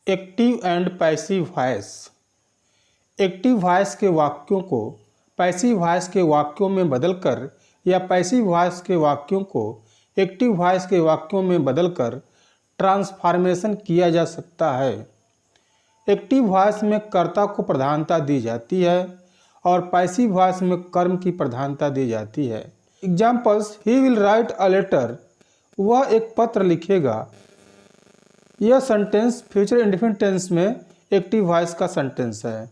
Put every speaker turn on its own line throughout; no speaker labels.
Active and passive voice. Active voice के वाक्यों को पैसिव वॉइस के वाक्यों में बदलकर या पैसिव वॉइस के वाक्यों को एक्टिव वॉइस के वाक्यों में बदलकर ट्रांसफॉर्मेशन किया जा सकता है। एक्टिव वॉइस में कर्ता को प्रधानता दी जाती है और पैसिव वॉइस में कर्म की प्रधानता दी जाती है। Examples: he will write a letter, वह एक पत्र लिखेगा। यह सेंटेंस फ्यूचर इंडेफिनिट टेंस में एक्टिव वॉइस का सेंटेंस है।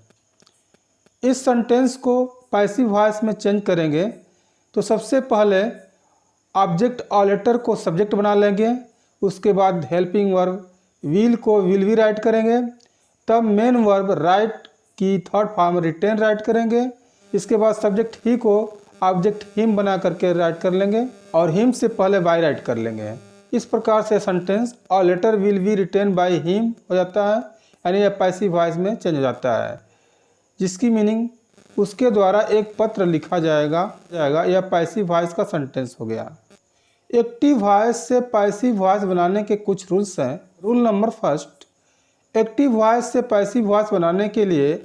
इस सेंटेंस को पैसिव वॉइस में चेंज करेंगे तो सबसे पहले ऑब्जेक्ट और लेटर को सब्जेक्ट बना लेंगे, उसके बाद हेल्पिंग वर्ब विल को विल भी राइट करेंगे, तब मेन वर्ब राइट की थर्ड फॉर्म रिटेन राइट करेंगे, इसके बाद सब्जेक्ट ही को ऑब्जेक्ट हिम बना करके राइट कर लेंगे और हिम से पहले बाय राइट कर लेंगे। इस प्रकार से सेंटेंस और letter will be written by him हो जाता है, यानी यह पैसिव वॉइस में चेंज हो जाता है, जिसकी मीनिंग उसके द्वारा एक पत्र लिखा जाएगा। यह पैसिव वॉइस का सेंटेंस हो गया। एक्टिव वॉइस से पैसिव वॉइस बनाने के कुछ रूल्स हैं। Rule number first, active voice से पैसिव वॉइस बनाने के लिए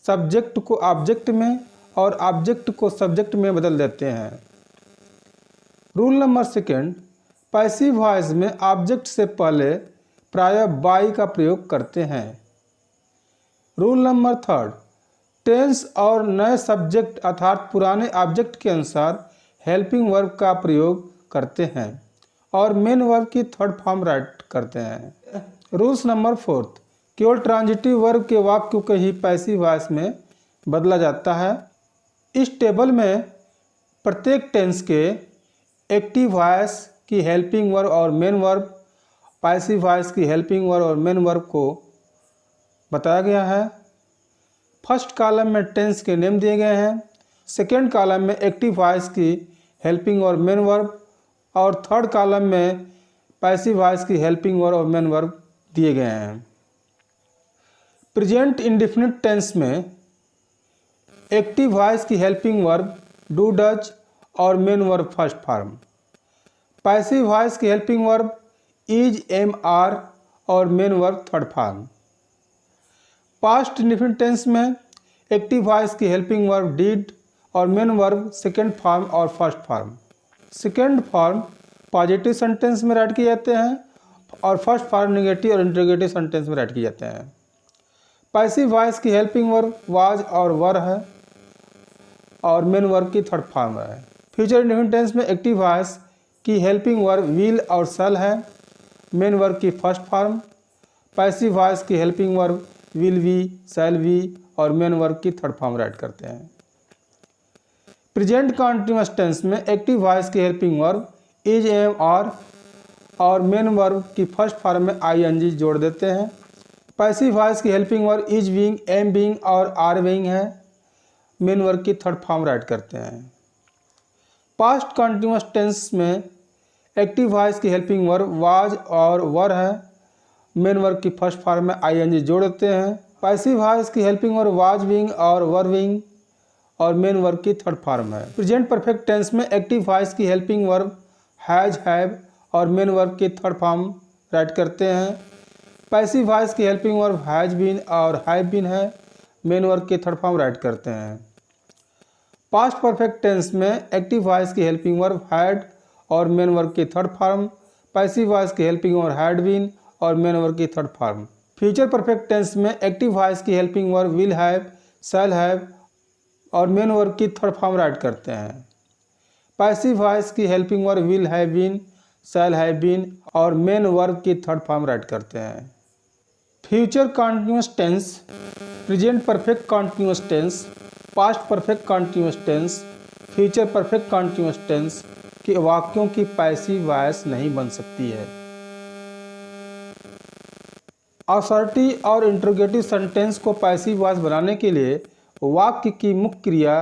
सब्जेक्ट को ऑब्जेक्ट में और ऑब्जेक्ट को सब्जेक्ट में बदल देते हैं। Rule number second, passive voice में ऑब्जेक्ट से पहले प्रायः बाई का प्रयोग करते हैं। रूल नंबर थर्ड, टेंस और नए सब्जेक्ट अर्थात पुराने ऑब्जेक्ट के अनुसार हेल्पिंग वर्ब का प्रयोग करते हैं और मेन वर्ब की थर्ड फॉर्म राइट करते हैं। रूल्स नंबर फोर्थ, केवल ट्रांजिटिव वर्ब के वाक्य को ही पैसिव वॉइस में बदला जाता है। इस टेबल में प्रत्येक टेंस के एक्टिव वॉइस की हेल्पिंग वर्ब और मेन वर्ब, पैसिव वॉइस की हेल्पिंग वर्ब और मेन वर्ब को बताया गया है। फर्स्ट कॉलम में टेंस के नेम दिए गए हैं, सेकेंड कॉलम में एक्टिव वॉइस की हेल्पिंग और मेन वर्ब और थर्ड कॉलम में पैसिव वॉइस की हेल्पिंग वर्ब और मेन वर्ब दिए गए हैं। प्रेजेंट इंडेफिनिट टेंस में एक्टिव वॉइस की हेल्पिंग वर्ब डू डज और main verb first form, passive voice की helping verb is am are और main verb third form. Past indefinite tense में एक्टिव वॉइस की हेल्पिंग वर्ब डिड और main verb second form और first form. Second form positive sentence में write किए जाते हैं और फर्स्ट फॉर्म नेगेटिव और इंटरोगेटिव सेंटेंस में राइट किए जाते हैं। पैसिव वॉइस की हेल्पिंग वर्ब वाज और वर है और मेन वर्ब की थर्ड फॉर्म है। फ्यूचर इंडेफिनिट टेंस में एक्टिव वॉइस की हेल्पिंग वर्ब विल और शैल है, मेन वर्ब की फर्स्ट फॉर्म। पैसिव वॉइस की helping verb will be, shall be और मेन वर्ब की थर्ड फॉर्म राइट करते हैं। प्रेजेंट कॉन्टिन्यूअस टेंस में एक्टिव वॉइस की helping verb is am are और मेन वर्ब की फर्स्ट फॉर्म में आई एन जी जोड़ देते हैं। पैसिव वॉइस की helping verb is being, am being और आर बीइंग है, मेन वर्ब की थर्ड फॉर्म राइट करते हैं। पास्ट कॉन्टिन्यूअस टेंस में एक्टिव वॉइस की हेल्पिंग वर्ब वाज और वर है, मेन वर्ब की फर्स्ट फॉर्म में आई एन जी जोड़ देते हैं। पैसिव वॉइस की हेल्पिंग वर्ब वाज बीइंग और वर बीइंग और मेन वर्ब की थर्ड फॉर्म है। प्रेजेंट परफेक्ट टेंस में एक्टिव वॉइस की हेल्पिंग वर्ब हैज, हैव और मेन वर्ब की थर्ड फॉर्म राइट करते हैं। पैसिव वॉइस की हेल्पिंग वर्ब हैज बीन और हैव बीन है, मेन वर्ब की थर्ड फॉर्म राइट करते हैं। पास्ट परफेक्ट टेंस में एक्टिव वॉइस की हेल्पिंग वर्ब हैड और मेन वर्ब की थर्ड फॉर्म, पैसिव वॉइस की हेल्पिंग वर्ब हैड बीन और मेन वर्ब की third form. Future perfect tense में एक्टिव वॉइस की helping verb will have, shall have और मेन वर्ब की थर्ड फॉर्म राइट करते हैं। पैसिव वॉइस की helping verb will have been, shall have been और मेन वर्ब की थर्ड फॉर्म राइट करते हैं। Future continuous tense, present perfect continuous tense, past perfect continuous tense, future perfect continuous tense के वाक्यों की पैसिव वॉइस नहीं बन सकती है। असर्टिव और इंटरोगेटिव सेंटेंस को पैसिव वॉइस बनाने के लिए वाक्य की मुख्य क्रिया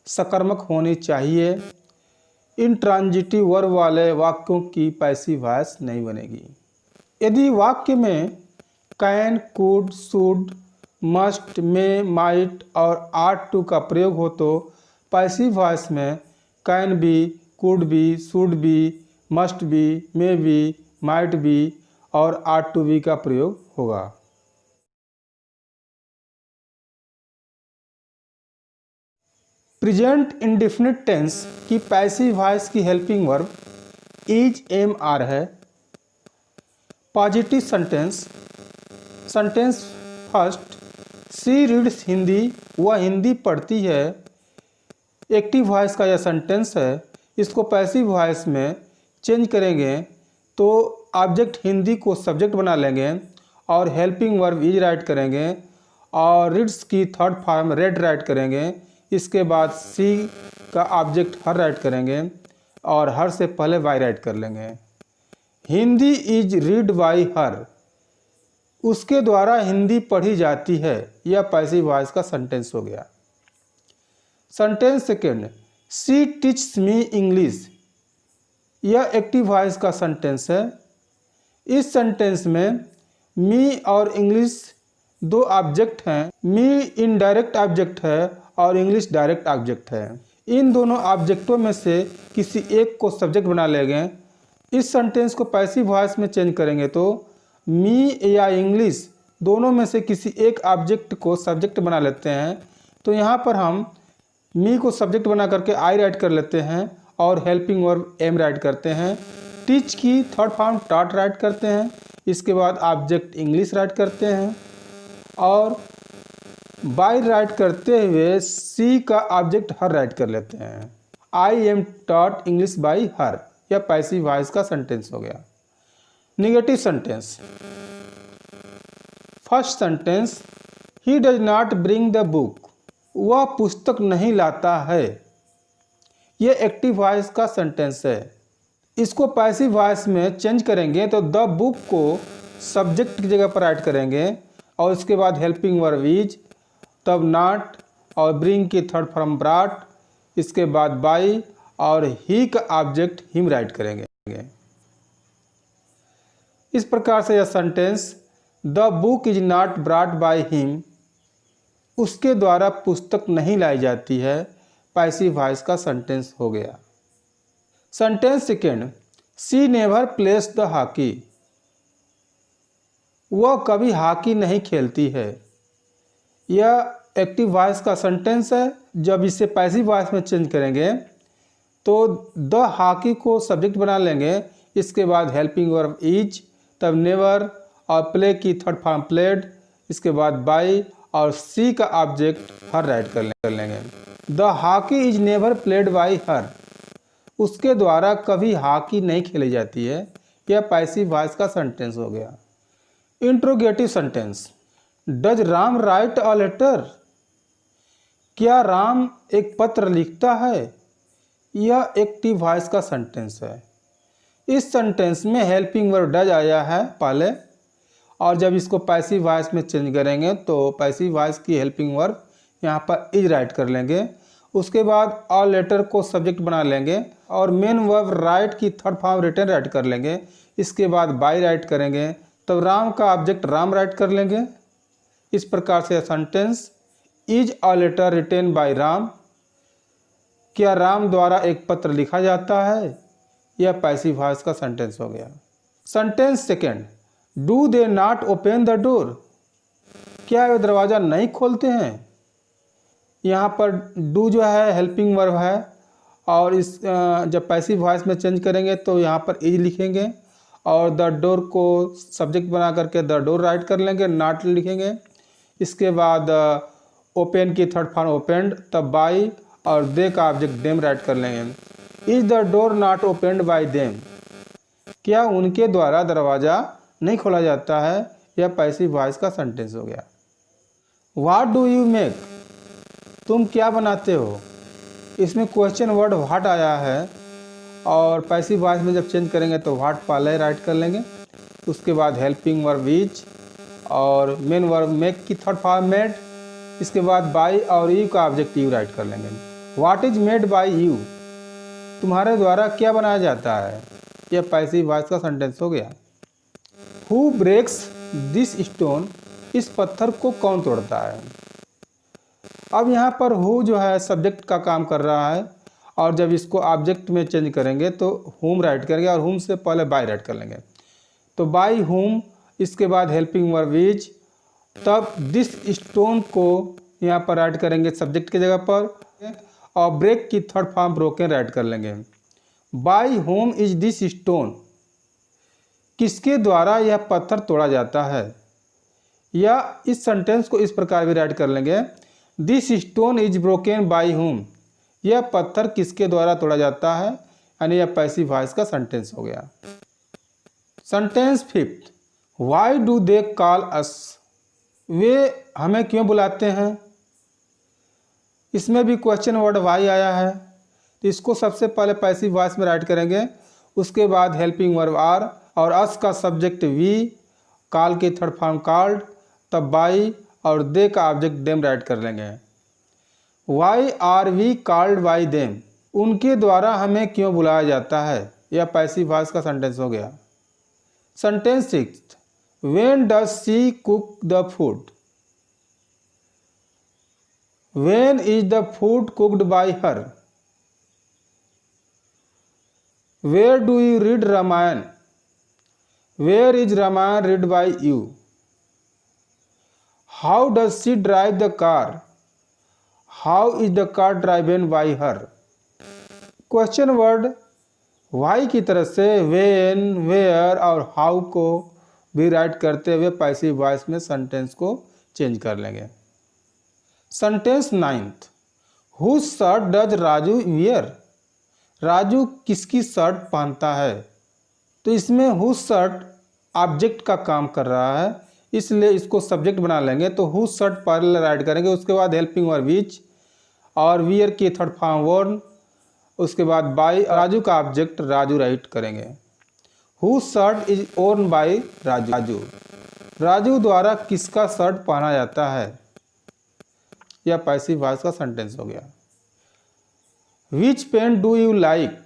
सकर्मक होनी चाहिए। इंट्रांजिटिव वर्ब वाले वाक्यों की पैसिव वॉइस नहीं बनेगी। यदि वाक्य में can, could, should, must, may, might और आर्ट टू का प्रयोग हो तो पैसिव वॉइस में can be, could be, should be, must be, may be, might be और आर्ट टू बी का प्रयोग होगा। प्रेजेंट इंडेफिनिट टेंस की पैसिव वॉइस की helping verb is am are है। Positive sentence, sentence first, she reads Hindi, वह हिंदी पढ़ती है। एक्टिव वॉइस का यह सेंटेंस है, इसको पैसिव वॉइस में चेंज करेंगे तो ऑब्जेक्ट हिंदी को सब्जेक्ट बना लेंगे और हेल्पिंग वर्ब इज राइट करेंगे और रीड्स की थर्ड फॉर्म रेड राइट करेंगे। इसके बाद सी का ऑब्जेक्ट हर राइट करेंगे और हर से पहले बाय राइट कर लेंगे। Hindi is read by her, उसके द्वारा हिंदी पढ़ी जाती है। यह पैसिव वॉइस का सेंटेंस हो गया। Sentence second, she teaches me English, यह एक्टिव वॉइस का सेंटेंस है। इस सेंटेंस में मी और इंग्लिश दो ऑब्जेक्ट हैं। मी इनडायरेक्ट ऑब्जेक्ट है और इंग्लिश डायरेक्ट ऑब्जेक्ट है। इन दोनों ऑब्जेक्टों में से किसी एक को सब्जेक्ट बना लेंगे। इस सेंटेंस को पैसिव वॉइस में चेंज करेंगे तो मी या इंग्लिश दोनों में से किसी एक ऑब्जेक्ट को सब्जेक्ट बना लेते हैं। तो यहाँ पर हम मी को सब्जेक्ट बना करके आई राइट कर लेते हैं और हेल्पिंग वर्ब एम राइट करते हैं। टीच की थर्ड फॉर्म टॉट राइट करते हैं। इसके बाद ऑब्जेक्ट इंग्लिश राइट करते हैं और बाय राइट करते हुए सी का ऑब्जेक्ट हर राइट कर लेते हैं। I am taught English by हर, यह पैसिव वॉइस का सेंटेंस हो गया। Negative sentence, first sentence, he does not bring the book, वह पुस्तक नहीं लाता है। यह एक्टिव वॉइस का सेंटेंस है। इसको पैसिव वॉइस में चेंज करेंगे तो द बुक को सब्जेक्ट की जगह पर राइट करेंगे और इसके बाद हेल्पिंग वर्ब इज, तब नॉट और ब्रिंग की थर्ड फॉर्म ब्रॉट, इसके बाद बाय और ही का ऑब्जेक्ट हिम राइट करेंगे। इस प्रकार से यह sentence the book is not brought by him, उसके द्वारा पुस्तक नहीं लाई जाती है, पैसिव वॉइस का सेंटेंस हो गया। Sentence second, she never place the hockey, वह कभी हॉकी नहीं खेलती है। यह एक्टिव वॉइस का सेंटेंस है। जब इसे पैसिव वॉइस में चेंज करेंगे तो द हॉकी को सब्जेक्ट बना लेंगे। इसके बाद हेल्पिंग वर्ब इज, तब नेवर और प्ले की थर्ड फॉर्म प्लेड, इसके बाद बाय और सी का ऑब्जेक्ट हर राइट कर लेंगे। The hockey is never played by her, उसके द्वारा कभी हॉकी नहीं खेली जाती है। यह पैसिव वॉइस का सेंटेंस हो गया। Interrogative sentence, does Ram write a letter, क्या राम एक पत्र लिखता है। यह एक्टिव वॉइस का सेंटेंस है। इस सेंटेंस में हेल्पिंग वर्ब डज आया है पहले और जब इसको पैसिव वॉइस में चेंज करेंगे तो पैसिव वॉइस की हेल्पिंग वर्ब यहाँ पर इज राइट कर लेंगे। उसके बाद अ लेटर को सब्जेक्ट बना लेंगे और मेन वर्ब राइट की थर्ड फॉर्म रिटर्न राइट कर लेंगे। इसके बाद बाय राइट करेंगे, तब राम का ऑब्जेक्ट राम राइट कर लेंगे। इस प्रकार से sentence is a letter written by Ram, क्या राम द्वारा एक पत्र लिखा जाता है। यह पैसिव वॉइस का सेंटेंस हो गया। Sentence second, do they not open the door, क्या वे दरवाज़ा नहीं खोलते हैं। यहाँ पर डू जो है हेल्पिंग वर्ब है और इस जब पैसिव वॉइस में चेंज करेंगे तो यहाँ पर इज लिखेंगे और द डोर को सब्जेक्ट बना करके द डोर राइट कर लेंगे, नॉट लिखेंगे। इसके बाद ओपन की थर्ड फॉर्म ओपेंड, तब बाय और दे का ऑब्जेक्ट देम राइट कर लेंगे। Is the door not opened bye them, क्या उनके द्वारा दरवाज़ा नहीं खोला जाता है। यह पैसिव वॉइस का सेंटेंस हो गया। व्हाट डू यू मेक, तुम क्या बनाते हो। इसमें क्वेश्चन वर्ड व्हाट आया है और पैसिव वॉइस में जब चेंज करेंगे तो व्हाट पहले राइट कर लेंगे। उसके बाद हेल्पिंग वर्ब इज और मेन वर्ब मेक की थर्ड फॉर्म मेड, इसके बाद बाय और यू का ऑब्जेक्ट यू राइट कर लेंगे। What is made by you, तुम्हारे द्वारा क्या बनाया जाता है। यह पैसिव वॉइस का सेंटेंस हो गया। हु ब्रेक्स दिस स्टोन, इस पत्थर को कौन तोड़ता है। अब यहाँ पर हु जो है सब्जेक्ट का काम कर रहा है और जब इसको ऑब्जेक्ट में चेंज करेंगे तो हुम राइट करेंगे और हुम से पहले बाय राइट कर लेंगे। तो बाय हुम, इसके बाद हेल्पिंग वर्ब इज, तब दिस स्टोन को यहाँ पर राइट करेंगे सब्जेक्ट की जगह पर और ब्रेक की थर्ड फॉर्म ब्रोकन राइट कर लेंगे। By whom is this stone, किसके द्वारा यह पत्थर तोड़ा जाता है। या इस सेंटेंस को इस प्रकार भी राइट कर लेंगे, this stone is broken by home, यह पत्थर किसके द्वारा तोड़ा जाता है, यानी यह पैसिव वॉइस का सेंटेंस हो गया। Sentence fifth, why do they call us, वे हमें क्यों बुलाते हैं। इसमें भी क्वेश्चन वर्ड वाई आया है, तो इसको सबसे पहले पैसिव वॉइस में राइट करेंगे, उसके बाद हेल्पिंग वर्ब आर और अस का सब्जेक्ट वी, कॉल की थर्ड फॉर्म कॉल्ड, तब बाई और दे का ऑब्जेक्ट देम राइट कर लेंगे। Why are we called by them, उनके द्वारा हमें क्यों बुलाया जाता है, यह पैसिव वॉइस का सेंटेंस हो गया। Sentence sixth, when does she cook the food, when is the food cooked by her. Where do you read Ramayana, where is Ramayana read by you. How does she drive the car, how is the car driven by her. Question word why की तरह से when, where और how को भी write करते हुए passive voice में sentence को चेंज कर लेंगे। Sentence ninth, whose shirt does Raju wear, Raju किसकी शर्ट पहनता है। तो इसमें हुज शर्ट ऑब्जेक्ट का काम कर रहा है, इसलिए इसको सब्जेक्ट बना लेंगे, तो हुज शर्ट पहले राइट करेंगे, उसके बाद हेल्पिंग वर्ब विच और वियर की थर्ड फॉर्म वर्न, उसके बाद बाय राजू का ऑब्जेक्ट राजू राइट करेंगे। Whose shirt is worn by Raju, Raju द्वारा किसका शर्ट पहना जाता है, यह पैसिव वॉइस का सेंटेंस हो गया। Which pen do you like,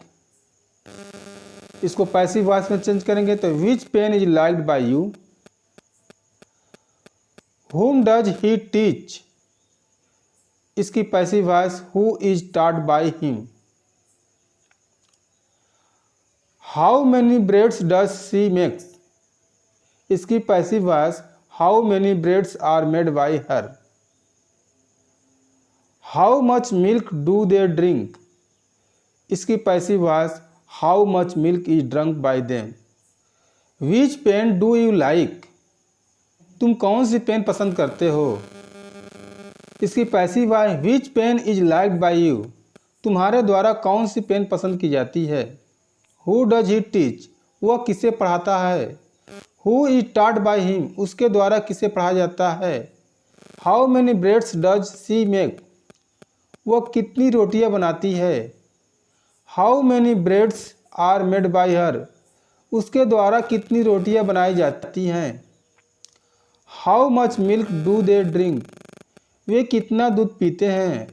इसको पैसिव वॉइस में चेंज करेंगे, तो which pen is liked by you. whom does he teach, इसकी passive voice who is taught by him. How many breads does she makes, इसकी passive voice how many breads are made by her. How much milk do they drink, इसकी passive voice how much milk is drunk by them. Which pen do you like, तुम कौन सी pen पसंद करते हो, इसकी passive voice which pen is liked by you, तुम्हारे द्वारा कौन सी पेन पसंद की जाती है। हु डज ही टीच, वह किसे पढ़ाता है। Who is taught by him, उसके द्वारा किसे पढ़ाया जाता है। How many breads does she make, वह कितनी रोटियां बनाती है। How many breads are made by her, उसके द्वारा कितनी रोटियां बनाई जाती हैं। How much milk do they drink, वे कितना दूध पीते हैं।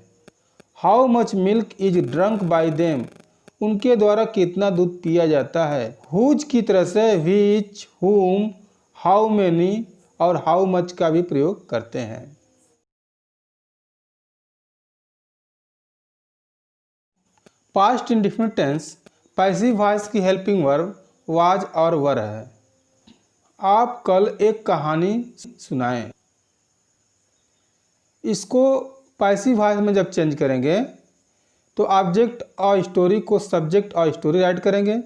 How much milk is drunk by them, उनके द्वारा कितना दूध पिया जाता है। हुज की तरह से विच, हुम, हाउ मेनी और हाउ मच का भी प्रयोग करते हैं। Past indefinite tense passive voice की हेल्पिंग वर्ब वाज और वर है। आप कल एक कहानी सुनाएं, इसको पैसिव वॉइस में जब चेंज करेंगे तो ऑब्जेक्ट और स्टोरी को सब्जेक्ट और स्टोरी राइट करेंगे।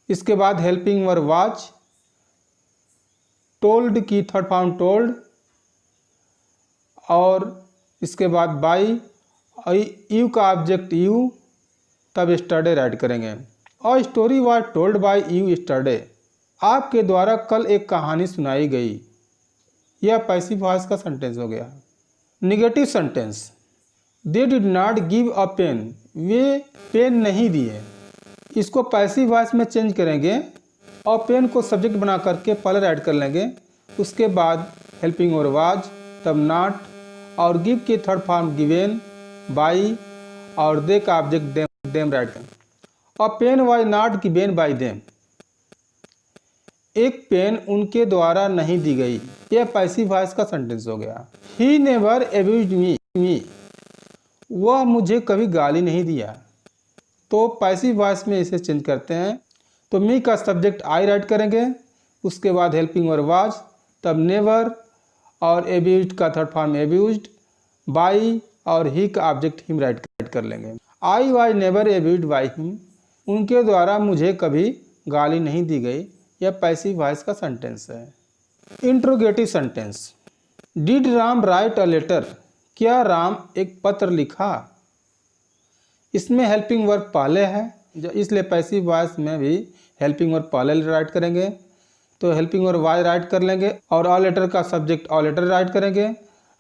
इसके बाद हेल्पिंग वर्ब वाज, टोल्ड की थर्ड फॉर्म टोल्ड और इसके बाद बाई यू का ऑब्जेक्ट यू, तब स्टरडे राइट करेंगे। और story was told by you yesterday, आपके द्वारा कल एक कहानी सुनाई गई, यह पैसिव वॉइस का सेंटेंस हो गया। Negative sentence, they did not give a pen, वे पेन नहीं दिए, इसको पैसिव वॉइस में चेंज करेंगे और पेन को सब्जेक्ट बना करके पहले राइट कर लेंगे, उसके बाद हेल्पिंग वर्ब वाज, तब नॉट और गिव की थर्ड फॉर्म गिवेन, बाई और दे का ऑब्जेक्ट देम राइट करें। और pen was not given by them, एक पेन उनके द्वारा नहीं दी गई, यह पैसिव वॉइस का सेंटेंस हो गया। ही नेवर एब्यूज्ड मी, वह मुझे कभी गाली नहीं दिया, तो पैसिव वॉइस में इसे चेंज करते हैं, तो मी का सब्जेक्ट आई राइट करेंगे, उसके बाद हेल्पिंग वर्ब वाज, तब नेवर और एब्यूज्ड का थर्ड फॉर्म एब्यूज्ड, बाई और ही का ऑब्जेक्ट हिम राइट कर लेंगे। I was never abused by him, उनके द्वारा मुझे कभी गाली नहीं दी गई, यह पैसिव वॉइस का सेंटेंस है। Interrogative sentence, did Ram write a letter, क्या राम एक पत्र लिखा। इसमें हेल्पिंग वर्ब पहले है, इसलिए पैसिव वॉइस में भी हेल्पिंग वर्ब पहले राइट करेंगे, तो हेल्पिंग वर्ब वाज राइट कर लेंगे और अ लेटर का सब्जेक्ट अ लेटर राइट करेंगे।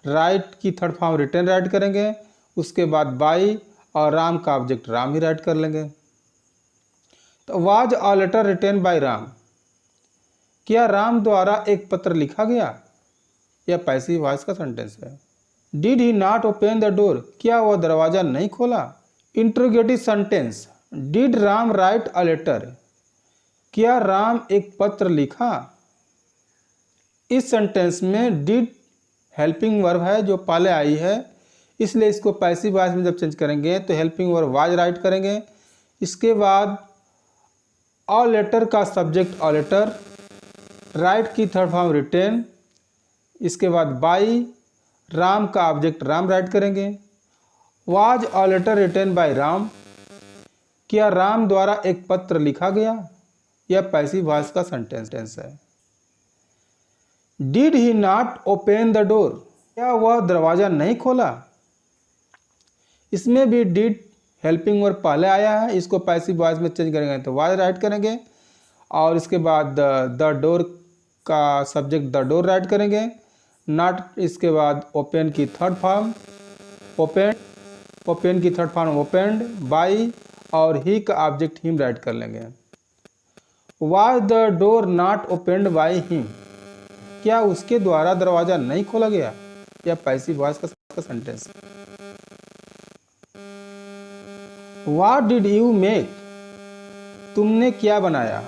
राइट की थर्ड फॉर्म रिटर्न राइट करेंगे, उसके बाद बाई और राम का ऑब्जेक्ट राम ही राइट कर लेंगे। तो was a letter written by Ram, क्या राम द्वारा एक पत्र लिखा गया, यह पैसिव वॉइस का सेंटेंस है। Did he not open the door, क्या वह दरवाजा नहीं खोला। Interrogative sentence, did Ram write a letter, क्या राम एक पत्र लिखा। इस सेंटेंस में डिड हेल्पिंग वर्ब है जो पहले आई है, इसलिए इसको पैसिव वॉइस में जब चेंज करेंगे तो हेल्पिंग वर्ब वाज राइट करेंगे। इसके बाद अ लेटर का सब्जेक्ट अ लेटर, राइट की थर्ड फॉर्म रिटेन, इसके बाद बाई, राम का ऑब्जेक्ट राम राइट करेंगे। Was a letter written by Ram, क्या राम द्वारा एक पत्र लिखा गया, यह पैसिव वॉइस का सेंटेंस है। Did he not open the door, क्या वह दरवाजा नहीं खोला। इसमें भी डिड हेल्पिंग वर्ब पहले आया है, इसको पैसिव वॉइस में चेंज करेंगे तो वाज राइट करेंगे और इसके बाद द डोर का सब्जेक्ट द डोर राइट करेंगे। नॉट, इसके बाद ओपन की थर्ड फॉर्म ओपन, ओपन की थर्ड फॉर्म ओपेंड, बाई और ही का ऑब्जेक्ट हिम राइट कर लेंगे। Was the door not opened by him, क्या उसके द्वारा दरवाजा नहीं खोला गया, यह पैसिव वॉइस का sentence. What did you make, तुमने क्या बनाया।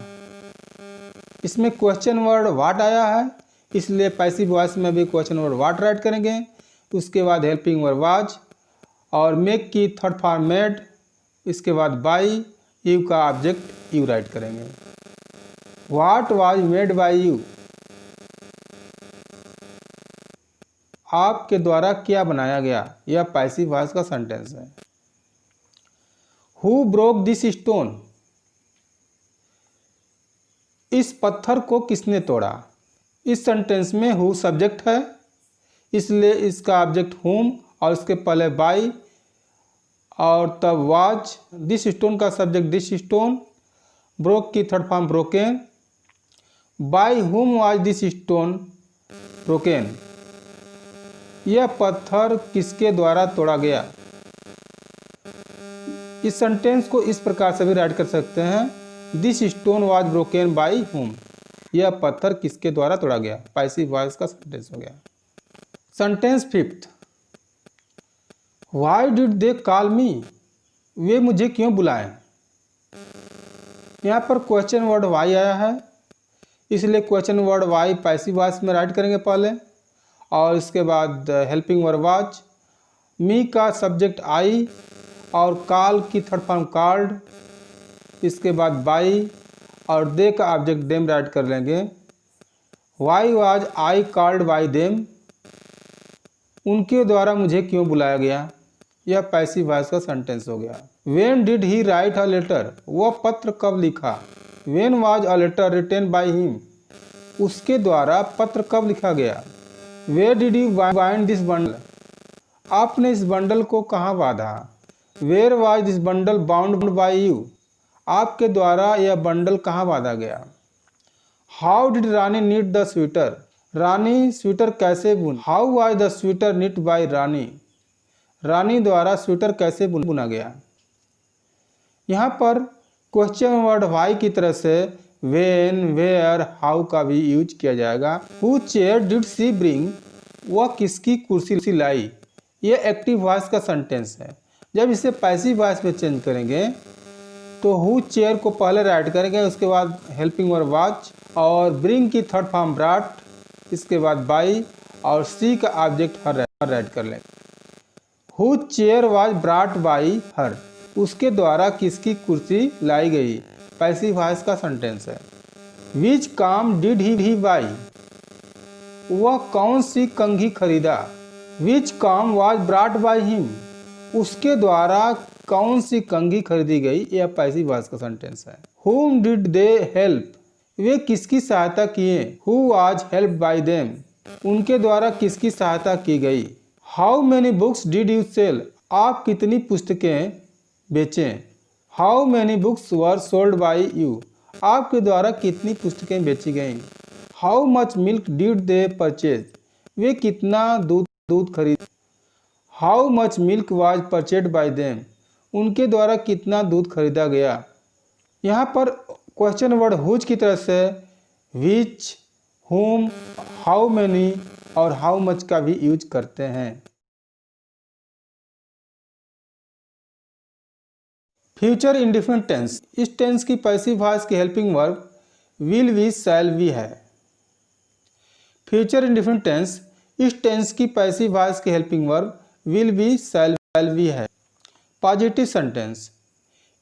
इसमें क्वेश्चन वर्ड व्हाट आया है, इसलिए पैसिव वॉइस में भी क्वेश्चन वर्ड व्हाट राइट करेंगे। उसके बाद हेल्पिंग वर्ब वाज और मेक की थर्ड फॉर्म मेड, इसके बाद बाई, यू का ऑब्जेक्ट यू राइट करेंगे। What was made by you, आपके द्वारा क्या बनाया गया, यह पैसिव वॉइस का सेंटेंस है। हु ब्रोक दिस स्टोन, इस पत्थर को किसने तोड़ा। इस सेंटेंस में हु सब्जेक्ट है, इसलिए इसका ऑब्जेक्ट हुम और इसके पहले बाई और तब वाज, दिस स्टोन का सब्जेक्ट दिस स्टोन, ब्रोक की थर्ड फॉर्म ब्रोकेन, बाई हुम वाज दिस स्टोन ब्रोकेन, यह पत्थर किसके द्वारा तोड़ा गया। इस सेंटेंस को इस प्रकार से भी राइट कर सकते हैं, this stone was broken by हुम, यह पत्थर किसके द्वारा तोड़ा गया, पैसिव वॉइस का सेंटेंस हो गया। Sentence fifth, why did they call me, वे मुझे क्यों बुलाएं। यहाँ पर क्वेश्चन वर्ड वाई आया है, इसलिए question word Y passive voice में राइट करेंगे पहले और इसके बाद हेल्पिंग वर्ब वाज, मी का सब्जेक्ट आई और कॉल की थर्ड फॉर्म कॉल्ड, इसके बाद बाई और दे का ऑब्जेक्ट देम राइट कर लेंगे। Why was I called by them, उनके द्वारा मुझे क्यों बुलाया गया, यह पैसिव वॉइस का सेंटेंस हो गया। When did he write a letter, वह पत्र कब लिखा। When was a letter written by him, उसके द्वारा पत्र कब लिखा गया। Where did you bind this bundle, आपने इस बंडल को कहाँ बांधा। Where was this bundle bound by you, आपके द्वारा यह बंडल कहाँ बांधा गया। How did Rani knit the sweater, Rani sweater कैसे बुन। How was the sweater knit by रानी, रानी द्वारा स्वेटर कैसे बुना गया। यहाँ पर क्वेश्चन वर्ड वाई की तरह से व्हेन, वेयर, हाउ का भी यूज किया जाएगा। Who chair did she bring, वह किसकी कुर्सी लाई, ये एक्टिव वॉइस का सेंटेंस है। जब इसे पैसिव वॉइस में चेंज करेंगे तो हु चेयर को पहले राइट करेंगे, उसके बाद हेल्पिंग वर्ब वाज और ब्रिंग की थर्ड फॉर्म ब्राट, इसके बाद बाई और सी का ऑब्जेक्ट हर राइट कर लेंगे। Who chair was ब्राट by her, उसके द्वारा किसकी कुर्सी लाई गई, पैसिव वॉइस का सेंटेंस है। विच काम डिड ही बाई, वह कौन सी कंघी खरीदा, which comb was brought by him, उसके द्वारा कौन सी कंघी खरीदी गई, यह पैसिव वॉइस का सेंटेंस है। Whom did they help, वे किसकी सहायता किए। Who was helped by them, उनके द्वारा किसकी सहायता की गई। How many books did you sell, आप कितनी पुस्तकें बेचें। How many books were sold by you, आपके द्वारा कितनी पुस्तकें बेची गईं। How much milk did they purchase, वे कितना दूध खरीद। How much milk was purchased by them, उनके द्वारा कितना दूध खरीदा गया। यहाँ पर क्वेश्चन वर्ड हुज की तरह से विच, whom, हाउ मैनी और हाउ मच का भी यूज करते हैं। फ्यूचर इंडिफिनिट टेंस, इस टेंस की पैसिव वॉइस की helping verb will be shall be है। फ्यूचर इंडिफिनिट टेंस, इस टेंस की पैसिव वॉइस की helping verb will be shall be है। Positive sentence,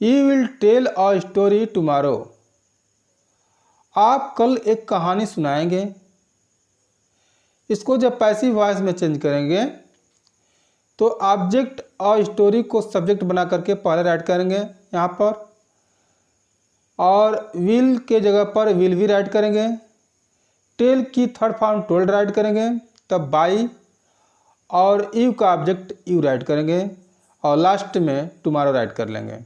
you will tell a story tomorrow, आप कल एक कहानी सुनाएंगे। इसको जब पैसिव वॉइस में चेंज करेंगे तो ऑब्जेक्ट और स्टोरी को सब्जेक्ट बना करके पहले राइट करेंगे यहाँ पर, और विल के जगह पर विल भी राइट करेंगे। टेल की थर्ड फॉर्म टोल्ड राइट करेंगे, तब बाई और यू का ऑब्जेक्ट यू राइट करेंगे और लास्ट में टुमारो राइट कर लेंगे।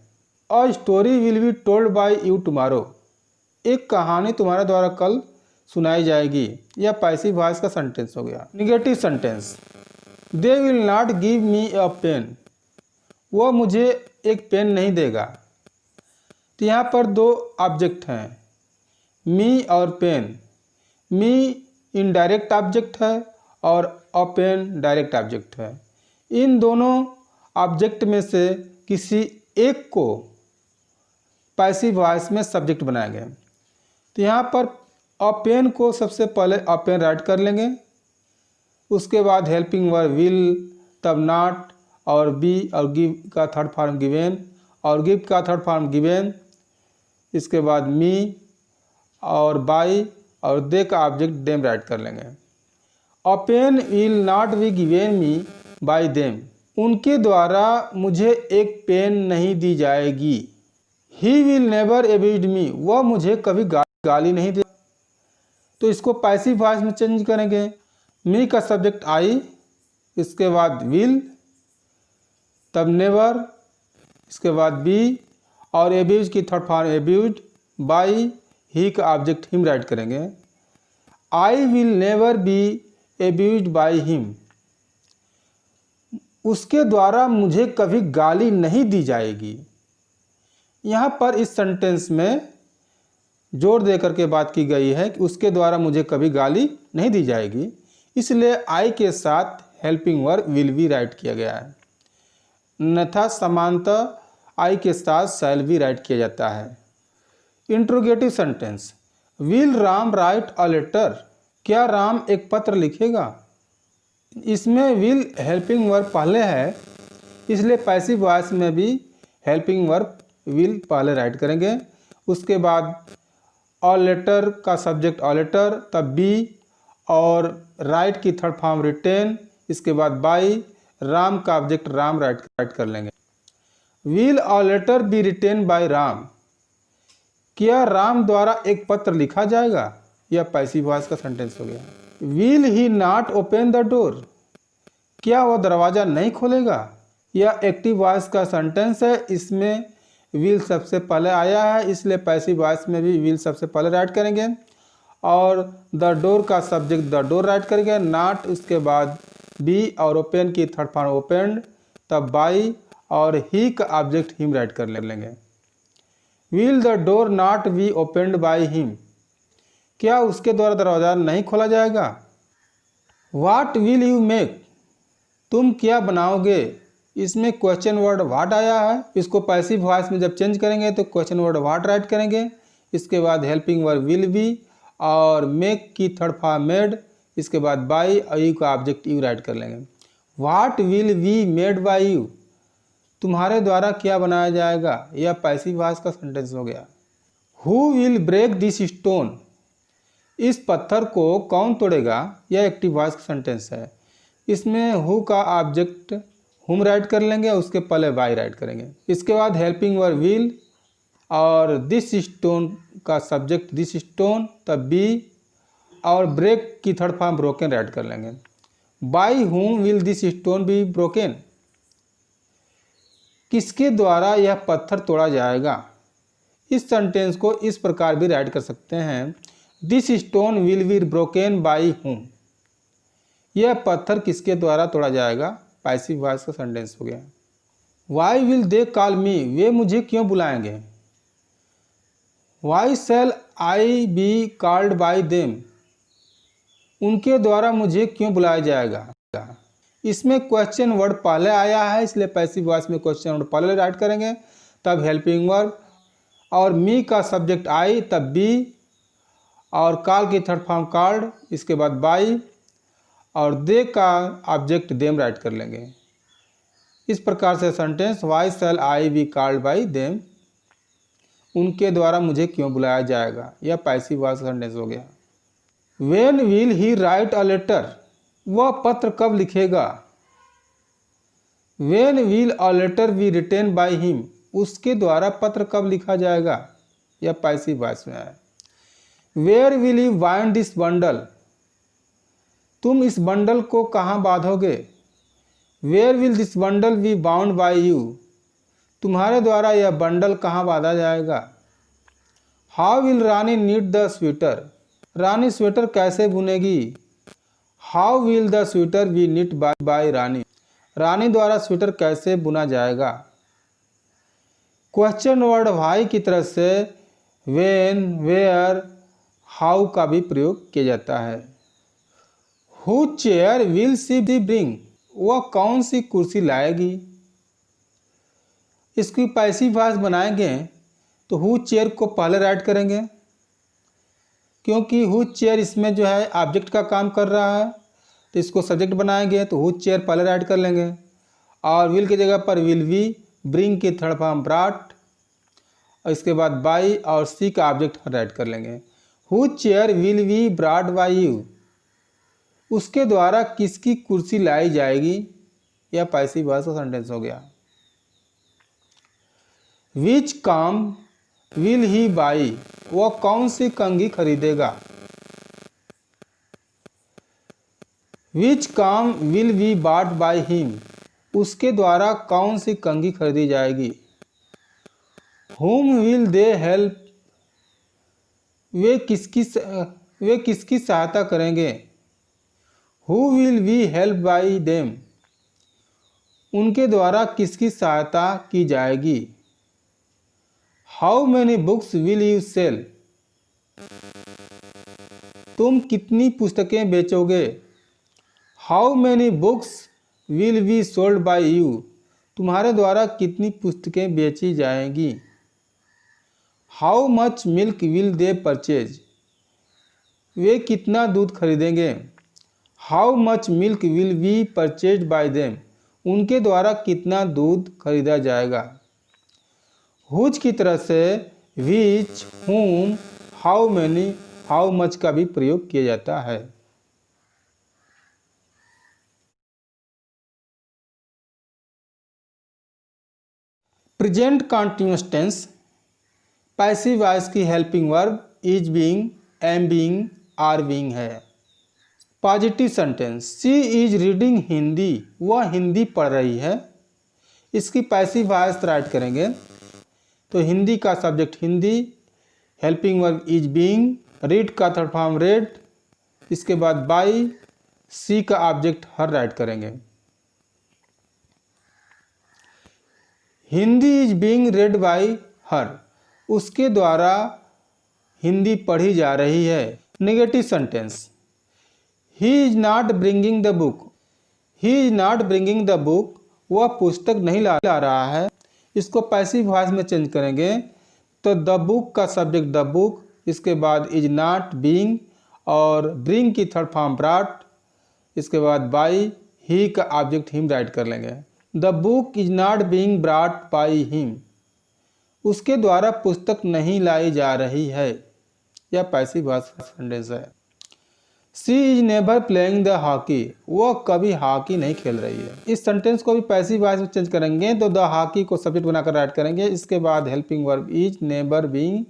और story will be told by you tomorrow, एक कहानी तुम्हारे द्वारा कल सुनाई जाएगी। यह पैसिव वॉइस का सेंटेंस हो गया। Negative sentence, they will not give me a pen, वह मुझे एक पेन नहीं देगा। तो यहाँ पर दो ऑब्जेक्ट हैं, मी और पेन। मी इनडायरेक्ट ऑब्जेक्ट है और अ पेन डायरेक्ट ऑब्जेक्ट है। इन दोनों ऑब्जेक्ट में से किसी एक को पैसिव वॉइस में सब्जेक्ट बनाया गया। तो यहाँ पर अ पेन को सबसे पहले अ पेन राइट कर लेंगे, उसके बाद हेल्पिंग वर्ब विल, तब नॉट और बी और गिव का थर्ड फॉर्म गिवेन और गिव का थर्ड फॉर्म गिवेन, इसके बाद मी और बाई और दे का ऑब्जेक्ट देम राइट कर लेंगे। A pen will not be given me by them, उनके द्वारा मुझे एक पेन नहीं दी जाएगी। He will never abuse me, वह मुझे कभी गाली नहीं दे। तो इसको पैसिव वॉइस में चेंज करेंगे। मी का सब्जेक्ट आई, इसके बाद विल, तब नेवर, इसके बाद बी और एब्यूज की third form abuse, by he का ऑब्जेक्ट हिम राइट करेंगे। I will never be abuse bye him, उसके द्वारा मुझे कभी गाली नहीं दी जाएगी। यहाँ पर इस सेंटेंस में जोर दे करके बात की गई है कि उसके द्वारा मुझे कभी गाली नहीं दी जाएगी, इसलिए आई के साथ helping verb will B right किया गया है। अन्यथा समानतः आई के साथ शैल बी राइट किया जाता है। Interrogative sentence, will Ram write a letter, क्या राम एक पत्र लिखेगा। इसमें विल हेल्पिंग वर्ब पहले है, इसलिए पैसिव वॉइस में भी हेल्पिंग वर्ब विल पहले राइट करेंगे। उसके बाद अ लेटर का सब्जेक्ट अ लेटर, तब बी और राइट की थर्ड फॉर्म रिटेन, इसके बाद बाई, राम का ऑब्जेक्ट राम राइट कर लेंगे। Will a letter be written by Ram, क्या राम द्वारा एक पत्र लिखा जाएगा। यह पैसिव वॉइस का सेंटेंस हो गया। Will he not open the door, क्या वह दरवाज़ा नहीं खोलेगा। यह एक्टिव वॉइस का सेंटेंस है, इसमें विल सबसे पहले आया है, इसलिए पैसिव वॉइस में भी विल सबसे पहले राइट करेंगे और द डोर का सब्जेक्ट द डोर राइट करेंगे। नॉट, उसके बाद बी और ओपन की थर्ड फॉर्म ओपनड, तब बाई और ही का ऑब्जेक्ट हिम राइट कर लेंगे। Will the door not be opened by him, क्या उसके द्वारा दरवाज़ा नहीं खोला जाएगा। व्हाट विल यू मेक, तुम क्या बनाओगे। इसमें क्वेश्चन वर्ड व्हाट आया है, इसको पैसिव वॉइस में जब चेंज करेंगे तो क्वेश्चन वर्ड व्हाट राइट करेंगे। इसके बाद हेल्पिंग वर्ब विल बी और मेक की थर्ड फॉर्म मेड, इसके बाद बाई और यू का ऑब्जेक्ट यू राइट कर लेंगे। What will be made by you, तुम्हारे द्वारा क्या बनाया जाएगा। यह पैसिव वॉइस का सेंटेंस हो गया। Who will break this stone, इस पत्थर को कौन तोड़ेगा। यह एक्टिव वॉइस का सेंटेंस है। इसमें हु का ऑब्जेक्ट हुम राइट कर लेंगे, उसके पहले बाई राइट करेंगे। इसके बाद हेल्पिंग वर्ब विल और दिस स्टोन का सब्जेक्ट दिस स्टोन, तब बी और ब्रेक की थर्ड फॉर्म ब्रोकन राइट कर लेंगे। बाई हुम will this stone be broken, किसके द्वारा यह पत्थर तोड़ा जाएगा। इस सेंटेंस को इस प्रकार भी राइट कर सकते हैं, this stone will be broken by हुम, यह पत्थर किसके द्वारा तोड़ा जाएगा। पैसिव वॉइस का सेंटेंस हो गया। Why will they call me, वे मुझे क्यों बुलाएंगे। Why shall I be called by them, उनके द्वारा मुझे क्यों बुलाया जाएगा। इसमें क्वेश्चन वर्ड पहले आया है, इसलिए पैसिव वॉइस में क्वेश्चन वर्ड पहले राइट करेंगे, तब हेल्पिंग वर्ब और मी का सब्जेक्ट आई, तब बी और कॉल की थर्ड फॉर्म कॉल्ड, इसके बाद बाई और दे का ऑब्जेक्ट देम राइट कर लेंगे। इस प्रकार से sentence why shall I be called by them, उनके द्वारा मुझे क्यों बुलाया जाएगा, यह पैसिव वॉइस सेंटेंस हो गया। When will he write a letter, वह पत्र कब लिखेगा। When will a letter be written by him, उसके द्वारा पत्र कब लिखा जाएगा, यह पैसिव वॉइस में है। Where will you bind this bundle, तुम इस बंडल को कहाँ बांधोगे। Where will this bundle be bound by you, तुम्हारे द्वारा यह बंडल कहाँ बांधा जाएगा। How will Rani need the sweater, Rani sweater कैसे बुनेगी। How will the sweater be knit by Rani, Rani द्वारा स्वेटर कैसे बुना जाएगा। क्वेश्चन वर्ड वाई की तरफ से व्हेन, वेयर, हाउ का भी प्रयोग किया जाता है। Who chair will she bring, वह कौन सी कुर्सी लाएगी। इसकी पैसिव वॉइस बनाएंगे तो हु चेयर को पहले राइट करेंगे, क्योंकि हु चेयर इसमें जो है ऑब्जेक्ट का काम कर रहा है, तो इसको सब्जेक्ट बनाएंगे तो हु चेयर पहले राइट कर लेंगे, और विल की जगह पर विल बी, ब्रिंग की थर्ड फॉर्म ब्रॉट, और इसके बाद बाई और सी का ऑब्जेक्ट राइट कर लेंगे। Who chair will be brought by you, उसके द्वारा किसकी कुर्सी लाई जाएगी, यह पैसिव वॉइस का सेंटेंस हो गया। विच काम विल ही बाई, वह कौन सी कंघी खरीदेगा। विच काम will be bought by him, उसके द्वारा कौन सी कंघी खरीदी जाएगी। हुम विल दे हेल्प, वे किसकी सहायता करेंगे। Who will be help by them, उनके द्वारा किसकी सहायता की जाएगी। How many books will you sell, तुम कितनी पुस्तकें बेचोगे। How many books will be sold by you, तुम्हारे द्वारा कितनी पुस्तकें बेची जाएंगी। How much milk will they purchase, वे कितना दूध खरीदेंगे। How much milk will be purchase by them, उनके द्वारा कितना दूध खरीदा जाएगा। हुज की तरह से which, whom, how many, how much का भी प्रयोग किया जाता है। Present continuous tense passive voice की helping verb is being, am being, are being है। Positive sentence she is reading Hindi, वह हिंदी पढ़ रही है। इसकी पैसिव वॉइस राइट करेंगे तो हिंदी का subject Hindi, helping verb is being, read का थर्ड फॉर्म रेड, इसके बाद बाई, सी का ऑब्जेक्ट हर राइट करेंगे। Hindi is being red by her, उसके द्वारा हिंदी पढ़ी जा रही है। Negative sentence he is not bringing the book, he is not bringing the book, वह पुस्तक नहीं ला रहा है। इसको पैसिव वॉइस में चेंज करेंगे तो द बुक का सब्जेक्ट द बुक, इसके बाद इज नॉट बीइंग और ब्रिंग की थर्ड फॉर्म ब्रॉट, इसके बाद बाई, ही का ऑब्जेक्ट हिम राइट कर लेंगे। The book is not being brought by him, उसके द्वारा पुस्तक नहीं लाई जा रही है, यह पैसिव वॉइस सेंटेंस है। She is never playing the hockey, वह कभी हॉकी नहीं खेल रही है। इस सेंटेंस को भी पैसिव वॉइस में चेंज करेंगे तो द हॉकी को सब्जेक्ट बनाकर राइट करेंगे। इसके बाद helping verb is, never being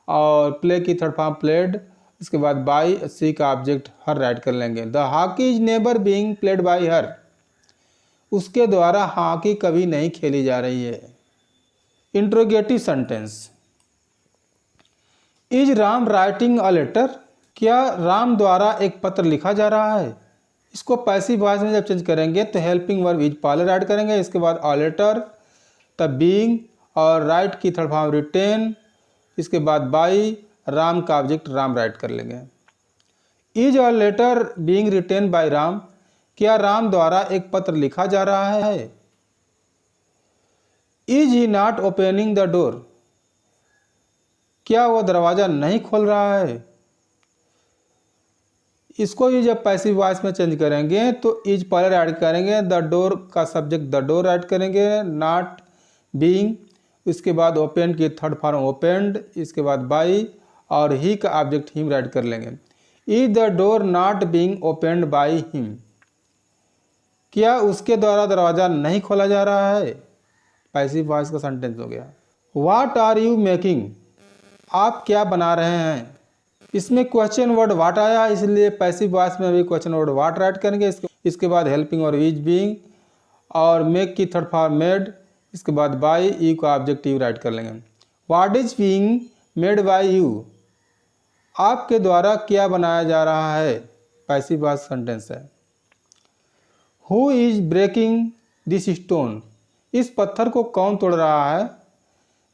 और प्ले की थर्ड फॉर्म प्लेड, इसके बाद बाई, सी का ऑब्जेक्ट हर राइट कर लेंगे। The hockey is never being played by her, उसके द्वारा हॉकी कभी नहीं खेली जा रही है। Interrogative sentence, is Ram writing a letter, क्या राम द्वारा एक पत्र लिखा जा रहा है। इसको पैसिव वॉइस में जब चेंज करेंगे तो हेल्पिंग वर्ब इज पहले राइट करेंगे, इसके बाद अ लेटर, तब बीइंग और राइट की थर्ड फॉर्म रिटेन, इसके बाद बाई, राम का ऑब्जेक्ट राम राइट कर लेंगे। Is a letter being written by Ram, क्या राम द्वारा एक पत्र लिखा जा रहा है। Is he not opening the door, क्या वह दरवाज़ा नहीं खोल रहा है। इसको भी जब पैसिव वॉइस में चेंज करेंगे तो इज पहले राइट करेंगे, द डोर का सब्जेक्ट द डोर राइट करेंगे, नॉट बीइंग, इसके बाद ओपन की थर्ड फॉर्म ओपेंड, इसके बाद बाई और ही का ऑब्जेक्ट हिम राइट कर लेंगे। Is the door not being opened by him, क्या उसके द्वारा दरवाज़ा नहीं खोला जा रहा है। पैसिव वॉइस का सेंटेंस हो गया। व्हाट आर यू मेकिंग, आप क्या बना रहे हैं। इसमें क्वेश्चन वर्ड व्हाट आया, इसलिए पैसिव वॉइस में भी क्वेश्चन वर्ड व्हाट राइट करेंगे। इसके बाद हेल्पिंग वर्ब इज बीइंग और मेक की थर्ड फॉर्म मेड, इसके बाद बाई, यू का ऑब्जेक्ट यू राइट कर लेंगे। What is being made by you, आपके द्वारा क्या बनाया जा रहा है। पैसिव वॉइस सेंटेंस है। Who is breaking this stone, इस पत्थर को कौन तोड़ रहा है।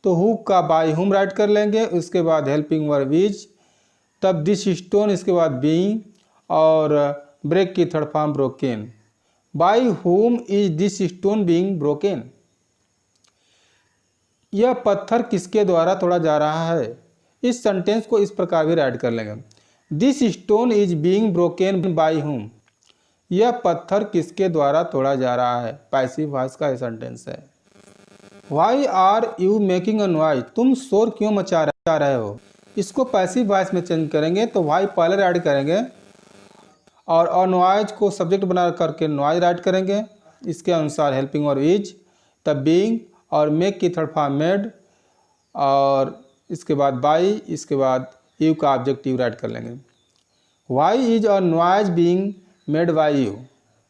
तो हु का बाय हुम राइट कर लेंगे, उसके बाद हेल्पिंग वर्ब इज, तब दिस स्टोन, इसके बाद बीइंग और ब्रेक की थर्ड फॉर्म ब्रोकन। बाय हुम is this stone being broken, यह पत्थर किसके द्वारा तोड़ा जा रहा है। इस सेंटेंस को इस प्रकार भी राइट कर लेंगे, this stone is being broken by whom, यह पत्थर किसके द्वारा तोड़ा जा रहा है। पैसिव वॉइस का सेंटेंस है। Why are you making a noise, तुम शोर क्यों मचा रहे हो। इसको पैसिव वॉइस में चेंज करेंगे तो वाई पहले राइट करेंगे और अ नॉइज को सब्जेक्ट बना करके नॉइज राइट करेंगे। इसके अनुसार हेल्पिंग वर्ब इज, तब बीइंग और मेक की थर्ड फॉर्म मेड और इसके बाद बाई, इसके बाद यू का ऑब्जेक्ट यू राइट कर लेंगे। Why is a noise being made by you,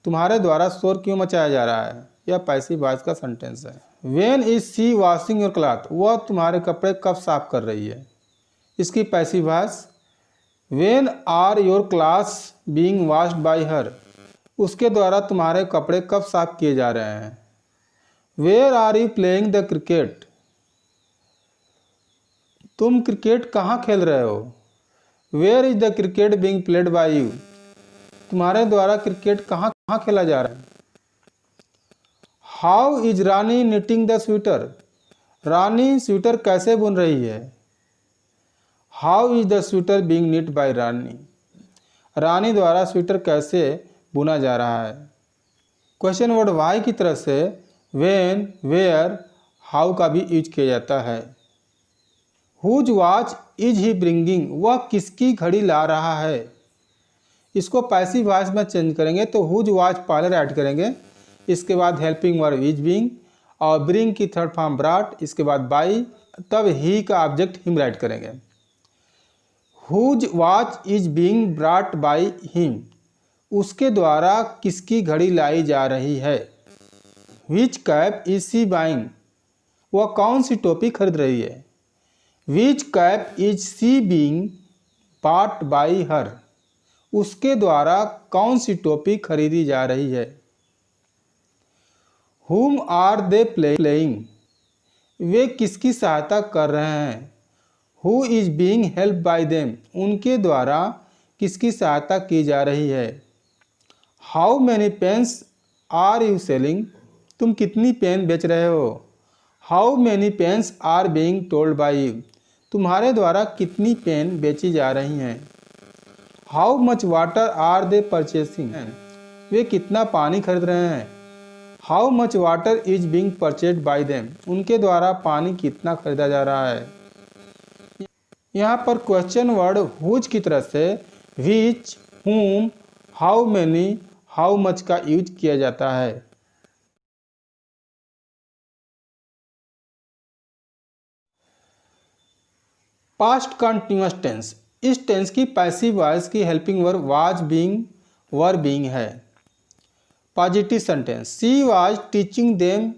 तुम्हारे द्वारा शोर क्यों मचाया जा रहा है। यह पैसिव वॉइस का सेंटेंस है। When is she washing your cloth, वह तुम्हारे कपड़े कब साफ कर रही है। इसकी passive voice, when are your clothes being washed by her, उसके द्वारा तुम्हारे कपड़े कब साफ किए जा रहे हैं। Where are you playing the cricket, तुम क्रिकेट कहाँ खेल रहे हो। Where is the cricket being played by you, तुम्हारे द्वारा क्रिकेट कहाँ कहाँ खेला जा रहा है। How is Rani knitting the sweater, Rani sweater कैसे बुन रही है। How is the sweater being knit by Rani, Rani द्वारा स्वेटर कैसे बुना जा रहा है। क्वेश्चन वर्ड वाई की तरफ से वेन, वेयर, हाउ का भी यूज किया जाता है। Whose watch is he bringing, वह किसकी घड़ी ला रहा है। इसको पैसिव वॉइस में चेंज करेंगे तो हुज वॉच पहले राइट करेंगे, इसके बाद हेल्पिंग वर्ब इज बीइंग और ब्रिंग की थर्ड फॉर्म ब्राट, इसके बाद बाई, तब ही का ऑब्जेक्ट हिम राइट करेंगे। Whose watch is being brought by him, उसके द्वारा किसकी घड़ी लाई जा रही है। Which cap is she buying, वह कौन सी टोपी खरीद रही है। Which cap is she being bought by her, उसके द्वारा कौन सी टोपी खरीदी जा रही है। Whom are they playing, वे किसकी सहायता कर रहे हैं। Who is being helped by them, उनके द्वारा किसकी सहायता की जा रही है। How many pens are you selling, तुम कितनी पेन बेच रहे हो। How many pens are being told by you, तुम्हारे द्वारा कितनी पेन बेची जा रही हैं। How much water are they purchasing, वे कितना पानी खरीद रहे हैं। How much water is being purchased by them, उनके द्वारा पानी कितना खरीदा जा रहा है। यहाँ पर क्वेश्चन वर्ड हुज की तरफ से which, whom, how many, how much का यूज किया जाता है। पास्ट कंटिन्यूअस टेंस, इस टेंस की पैसिव वॉइस की helping verb was being were being है। Positive sentence, she was teaching them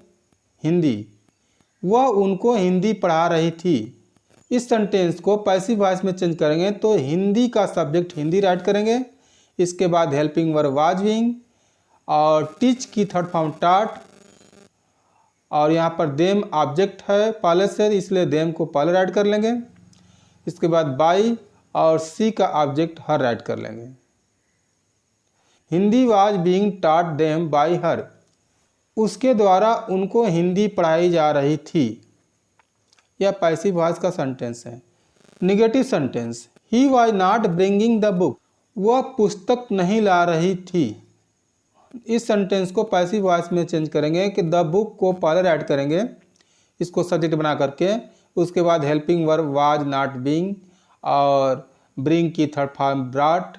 Hindi, वह उनको हिंदी पढ़ा रही थी। इस सेंटेंस को पैसिव वॉइस में चेंज करेंगे तो हिंदी का सब्जेक्ट हिंदी राइट करेंगे, इसके बाद हेल्पिंग वर्ब वाज बीइंग और टीच की थर्ड फॉर्म टाट, और यहाँ पर देम ऑब्जेक्ट है पहले से, इसलिए देम को पहले राइट कर लेंगे। इसके बाद बाई और सी का ऑब्जेक्ट हर राइट कर लेंगे। हिंदी वाज बीइंग टाट देम बाई हर, उसके द्वारा उनको हिंदी पढ़ाई जा रही थी। यह पैसिव वॉइस का सेंटेंस है। Negative sentence, he was not bringing the book, वह पुस्तक नहीं ला रही थी। इस सेंटेंस को पैसिव वॉइस में चेंज करेंगे कि द बुक को पहले राइट करेंगे, इसको सब्जेक्ट बना करके, उसके बाद helping verb was not being और ब्रिंग की थर्ड फॉर्म ब्रॉट,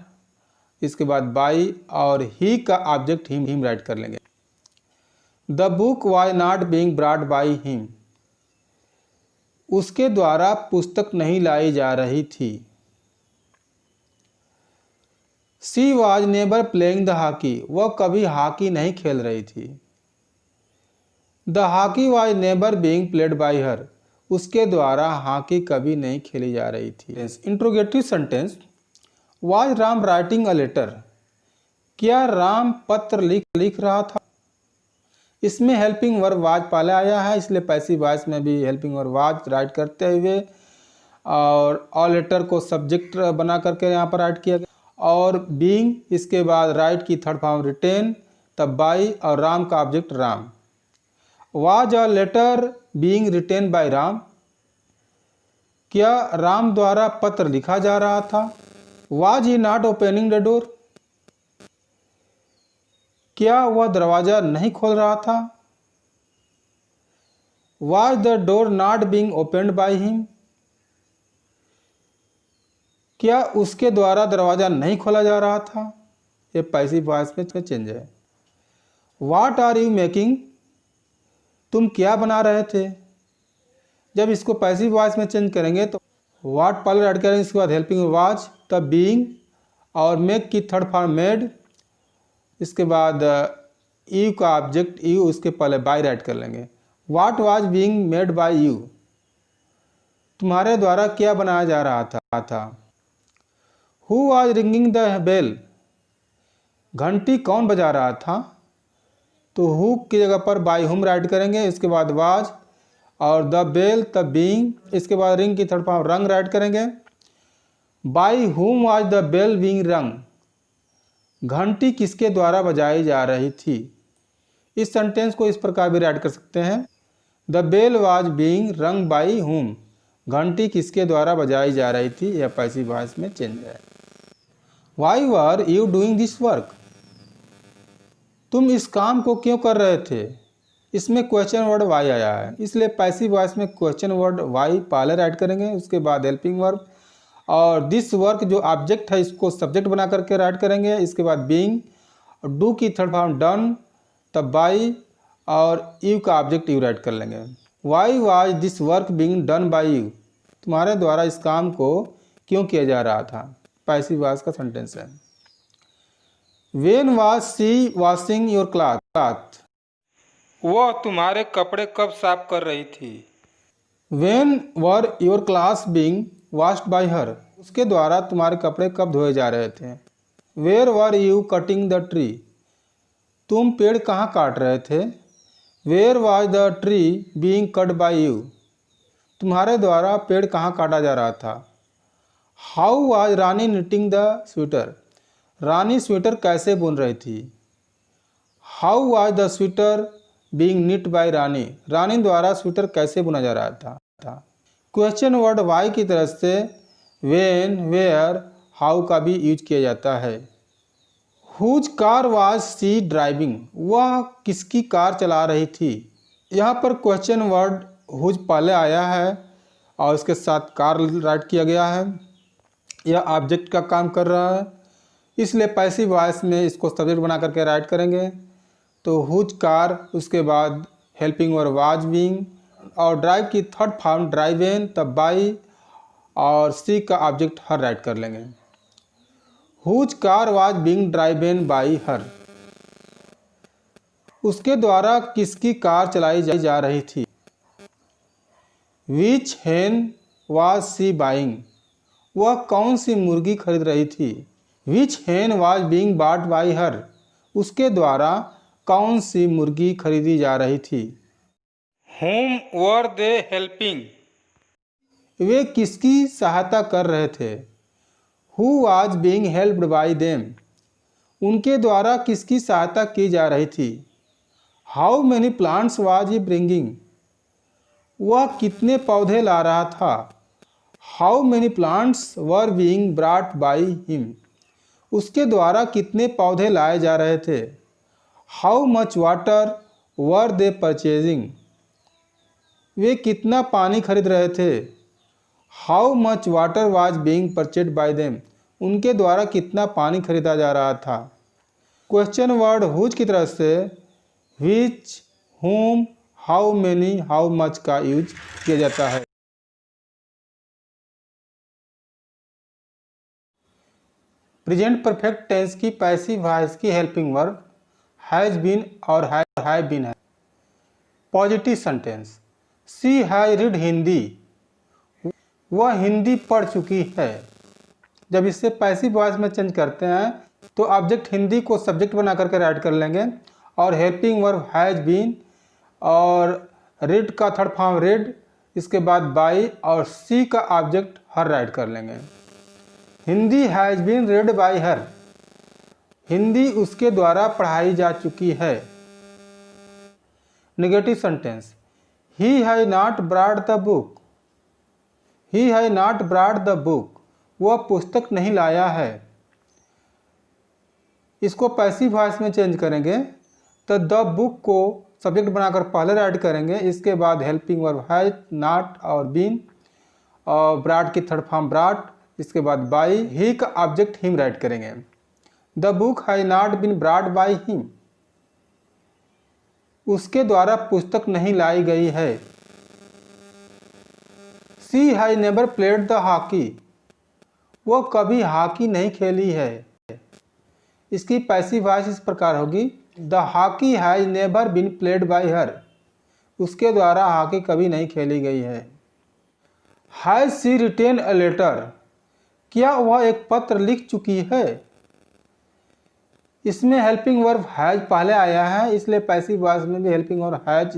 इसके बाद बाई और ही का ऑब्जेक्ट हिम राइट कर लेंगे। The book was not being brought by him, उसके द्वारा पुस्तक नहीं लाई जा रही थी। She was never playing the hockey, वह कभी हॉकी नहीं खेल रही थी। The hockey was never being played by her, उसके द्वारा हॉकी कभी नहीं खेली जा रही थी। Interrogative sentence, was Ram writing a letter, क्या राम पत्र लिख रहा था। इसमें हेल्पिंग वर्ब वाज पहले आया है, इसलिए पैसिव वॉइस में भी हेल्पिंग वर्ब वाज राइट करते हुए और अ लेटर को सब्जेक्ट बना करके यहाँ पर राइट किया गया, और बीइंग इसके बाद राइट की थर्ड फॉर्म रिटेन, तब बाई और राम का object Ram. Was a letter being written by Ram, क्या राम द्वारा पत्र लिखा जा रहा था। Was he not opening the door, क्या वह दरवाजा नहीं खोल रहा था। Was the door not being opened by him, क्या उसके द्वारा दरवाजा नहीं खोला जा रहा था। ये पैसिव वॉइस में चेंज है। व्हाट आर यू मेकिंग, तुम क्या बना रहे थे। जब इसको पैसिव वॉइस में चेंज करेंगे तो व्हाट पहले राइट करेंगे, इसके बाद हेल्पिंग वाज, तब बीइंग और मेक की थर्ड फॉर्म मेड, इसके बाद यू का ऑब्जेक्ट यू, उसके पहले बाय राइट कर लेंगे। What was being made by you, तुम्हारे द्वारा क्या बनाया जा रहा था। Who was ringing the bell, घंटी कौन बजा रहा था। तो हु की जगह पर बाय हुम राइट करेंगे, इसके बाद वाज और द बेल, तब बीइंग, इसके बाद रिंग की थर्ड फॉर्म रंग राइट करेंगे। By whom was the bell being rung, घंटी किसके द्वारा बजाई जा रही थी। इस सेंटेंस को इस प्रकार भी राइट कर सकते हैं, द बेल वाज बीइंग रंग बाय हुम, घंटी किसके द्वारा बजाई जा रही थी। यह पैसिव वॉइस में चेंज है। Why were you doing this work, तुम इस काम को क्यों कर रहे थे। इसमें क्वेश्चन वर्ड वाई आया है, इसलिए पैसिव वॉइस में क्वेश्चन वर्ड वाई पहले राइट करेंगे, उसके बाद हेल्पिंग वर्ब और दिस वर्क जो ऑब्जेक्ट है इसको सब्जेक्ट बना करके राइट करेंगे, इसके बाद बीइंग, डू की थर्ड फॉर्म डन, तब बाई और यू का ऑब्जेक्ट यू राइट कर लेंगे। Why was this work being done by you, तुम्हारे द्वारा इस काम को क्यों किया जा रहा था। पैसिव वॉइस का सेंटेंस है। When was she washing your cloth, वह तुम्हारे कपड़े कब साफ कर रही थी। When were your clothes being washed by her, उसके द्वारा तुम्हारे कपड़े कब धोए जा रहे थे। Where were you cutting the tree, तुम पेड़ कहाँ काट रहे थे। Where was the tree being cut by you, तुम्हारे द्वारा पेड़ कहाँ काटा जा रहा था। How was Rani knitting the sweater, Rani sweater कैसे बुन रही थी। How was the sweater being knit by Rani, Rani द्वारा स्वेटर कैसे बुना जा रहा था। क्वेश्चन वर्ड वाई की तरह से व्हेन, वेयर, हाउ का भी यूज किया जाता है। Whose car was she driving, वह किसकी कार चला रही थी। यहाँ पर क्वेश्चन वर्ड हुज पहले आया है और इसके साथ कार राइट किया गया है। यह ऑब्जेक्ट का काम कर रहा है, इसलिए पैसिव वॉइस में इसको सब्जेक्ट बना करके राइट करेंगे। तो हुज कार, उसके बाद हेल्पिंग वर्ब वाज बीइंग, और ड्राइव की थर्ड फॉर्म ड्राइवेन, तब बाई, और सी का ऑब्जेक्ट हर राइट कर लेंगे। Whose car was being driven by her, उसके द्वारा किसकी कार चलाई जा रही थी। विच हेन वाज सी बाइंग, वह कौन सी मुर्गी खरीद रही थी। विच हेन was being bot by her, उसके द्वारा कौन सी मुर्गी खरीदी जा रही थी। होम वर दे हेल्पिंग, वे किसकी सहायता कर रहे थे। Who was being helped by them, उनके द्वारा किसकी सहायता की जा रही थी। How many plants was he bringing, वह कितने पौधे ला रहा था। How many plants were being brought by him, उसके द्वारा कितने पौधे लाए जा रहे थे। How much water were they purchasing, वे कितना पानी खरीद रहे थे। How much water was being purchased by them, उनके द्वारा कितना पानी खरीदा जा रहा था। क्वेश्चन वर्ड हुज की तरह से which, whom, how many, how much का यूज किया जाता है। प्रेजेंट परफेक्ट टेंस की पैसिव वॉइस की हेल्पिंग वर्ब हैज बीन और हैव बीन है। Positive sentence, she has read Hindi, वह हिंदी पढ़ चुकी है। जब इससे पैसिव वॉइस में चेंज करते हैं तो ऑब्जेक्ट हिंदी को सब्जेक्ट बना करके राइट कर लेंगे, और हेल्पिंग वर्ब हैज बीन, और रीड का थर्ड फॉर्म रेड, इसके बाद बाई, और सी का ऑब्जेक्ट हर राइट कर लेंगे। Hindi has been read by her, Hindi उसके द्वारा पढ़ाई जा चुकी है। Negative sentence, he has not brought the book, he has not brought the book, वह पुस्तक नहीं लाया है। इसको पैसिव वॉइस में चेंज करेंगे तो द बुक को सब्जेक्ट बनाकर पहले राइट करेंगे, इसके बाद हेल्पिंग वर्ब हैज, नॉट और बीन, और ब्रॉट की थर्ड फॉर्म ब्रॉट, इसके बाद बाई, ही का ऑब्जेक्ट हिम राइट करेंगे। The book has not been brought by him, उसके द्वारा पुस्तक नहीं लाई गई है। She has never played the hockey, वह कभी हॉकी नहीं खेली है। इसकी पैसिव वॉइस इस प्रकार होगी, the hockey has never been played by her, उसके द्वारा हॉकी कभी नहीं खेली गई है। Has she written a letter, क्या वह एक पत्र लिख चुकी है। इसमें हेल्पिंग वर्ब हैज पहले आया है, इसलिए पैसिव वॉइस में भी हेल्पिंग वर्ब हैज,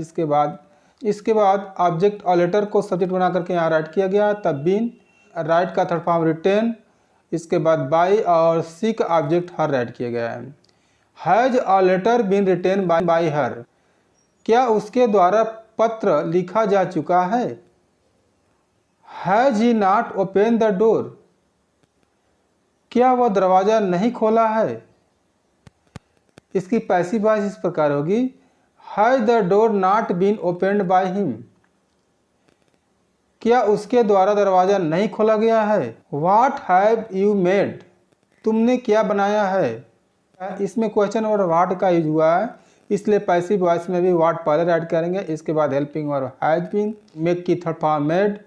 इसके बाद ऑब्जेक्ट और लेटर को सब्जेक्ट बना करके यहाँ राइट किया गया, तब बीन, राइट का थर्ड फॉर्म रिटेन, इसके बाद बाई, और सी का ऑब्जेक्ट हर राइट किया गया है। Has a letter been written by her, क्या उसके द्वारा पत्र लिखा जा चुका है। Has he not open the door, क्या वह दरवाज़ा नहीं खोला है। इसकी पैसिव वॉइस इस प्रकार होगी, has the door not been opened by him, क्या उसके द्वारा दरवाज़ा नहीं खोला गया है। व्हाट हैव यू मेड, तुमने क्या बनाया है। इसमें क्वेश्चन वर्ड व्हाट का यूज हुआ है, इसलिए पैसिव वॉइस में भी व्हाट पहले राइट करेंगे, इसके बाद helping verb has been, make की थर्ड फॉर्म मेड,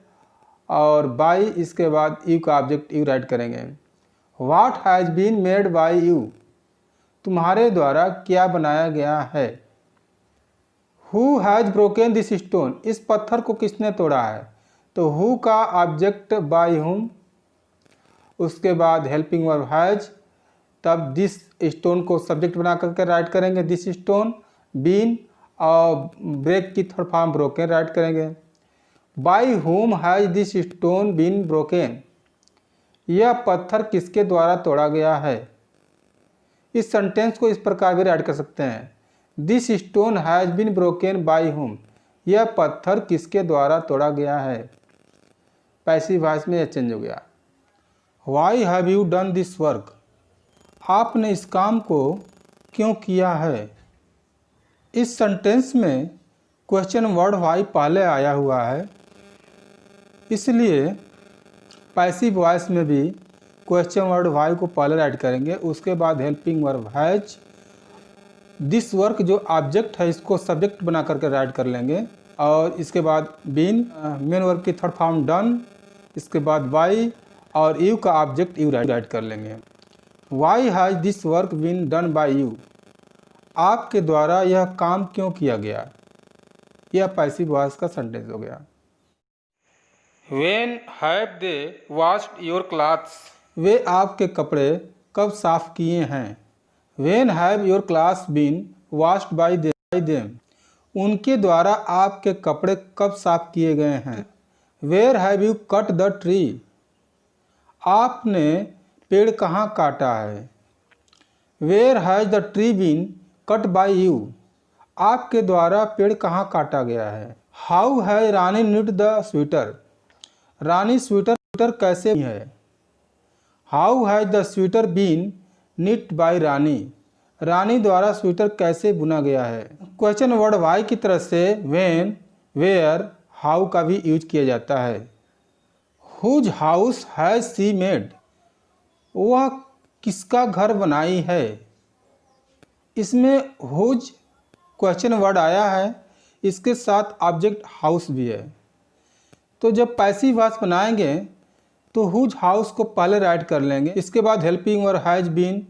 और बाई, इसके बाद यू का ऑब्जेक्ट यू राइट करेंगे। What has been made by you, तुम्हारे द्वारा क्या बनाया गया है। Who has broken this stone, इस पत्थर को किसने तोड़ा है। तो हु का ऑब्जेक्ट बाय हुम, उसके बाद हेल्पिंग वर्ब हैज, तब दिस स्टोन को सब्जेक्ट बना करके राइट करेंगे, दिस स्टोन, बीन, और ब्रेक की थर्ड फॉर्म ब्रोकन राइट करेंगे। By whom has this stone been broken, यह पत्थर किसके द्वारा तोड़ा गया है। इस सेंटेंस को इस प्रकार भी राइट कर सकते हैं, this stone has been broken by whom, यह पत्थर किसके द्वारा तोड़ा गया है। पैसिव वॉइस में यह चेंज हो गया। Why have you done this work, आपने इस काम को क्यों किया है। इस सेंटेंस में क्वेश्चन वर्ड वाई पहले आया हुआ है, इसलिए पैसिव वॉइस में भी क्वेश्चन वर्ड वाई को पहले राइट करेंगे, उसके बाद helping verb has, this work जो ऑब्जेक्ट है इसको सब्जेक्ट बना करके राइट कर लेंगे, और इसके बाद बीन मेन वर्ब की थर्ड फॉर्म डन, इसके बाद बाई और यू का ऑब्जेक्ट यू राइट कर लेंगे। Why has this work been done by you, आपके द्वारा यह काम क्यों किया गया, यह पैसिव वॉइस का सेंटेंस हो गया। When have they washed your clothes, वे आपके कपड़े कब साफ किए हैं। When have your clothes been washed by them, उनके द्वारा आपके कपड़े कब साफ किए गए हैं। Where have you cut the tree, आपने पेड़ कहाँ काटा है। Where has the tree been cut by you, आपके द्वारा पेड़ कहाँ काटा गया है। How has Rani knit the sweater, Rani sweater कैसे है। How has the sweater been knit by Rani, Rani द्वारा स्वेटर कैसे बुना गया है। क्वेश्चन वर्ड वाई की तरह से व्हेन, वेयर, हाउ का भी यूज किया जाता है। Whose house has she made, वह किसका घर बनाई है। इसमें हुज क्वेश्चन वर्ड आया है, इसके साथ ऑब्जेक्ट हाउस भी है। तो जब पैसिव वॉइस बनाएंगे तो हुज हाउस को पहले राइट कर लेंगे, इसके बाद हेल्पिंग वर्ब हैज बीन,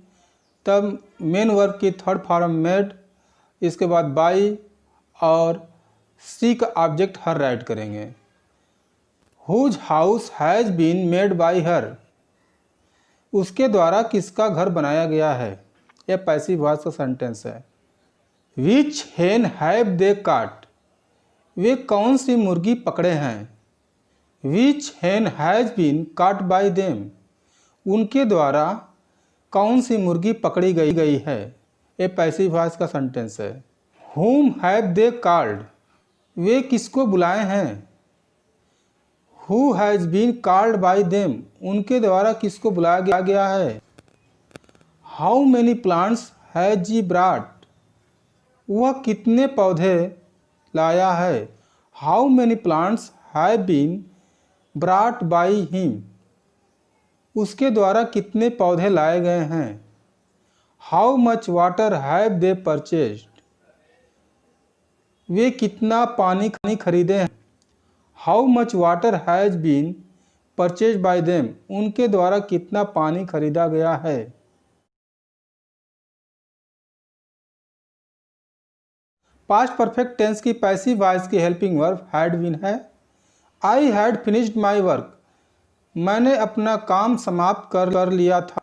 तब मेन वर्ब की थर्ड फॉर्म मेड, इसके बाद बाई और सी का ऑब्जेक्ट हर राइट करेंगे। Whose house has been made by her, उसके द्वारा किसका घर बनाया गया है, यह पैसिव वॉइस का सेंटेंस है। विच हेन हैव दे काट, वे कौन सी मुर्गी पकड़े हैं। विच हेन हैज बीन काट बाय देम, उनके द्वारा कौन सी मुर्गी पकड़ी गई है, ये पैसिव वॉइस का सेंटेंस है। हुम हैव दे कॉल्ड, वे किसको बुलाए हैं। Who has been called by them, उनके द्वारा किसको बुलाया गया है। How many plants has he brought, वह कितने पौधे लाया है। How many plants have been brought by him, उसके द्वारा कितने पौधे लाए गए हैं। How much water have they purchased, वे कितना पानी खरीदे हैं। How much water has been purchased by them, उनके द्वारा कितना पानी खरीदा गया है। पास्ट परफेक्ट टेंस की पैसिव वॉइस की हेल्पिंग वर्ब हैड बीन है। I had finished my work, मैंने अपना काम समाप्त कर लिया था।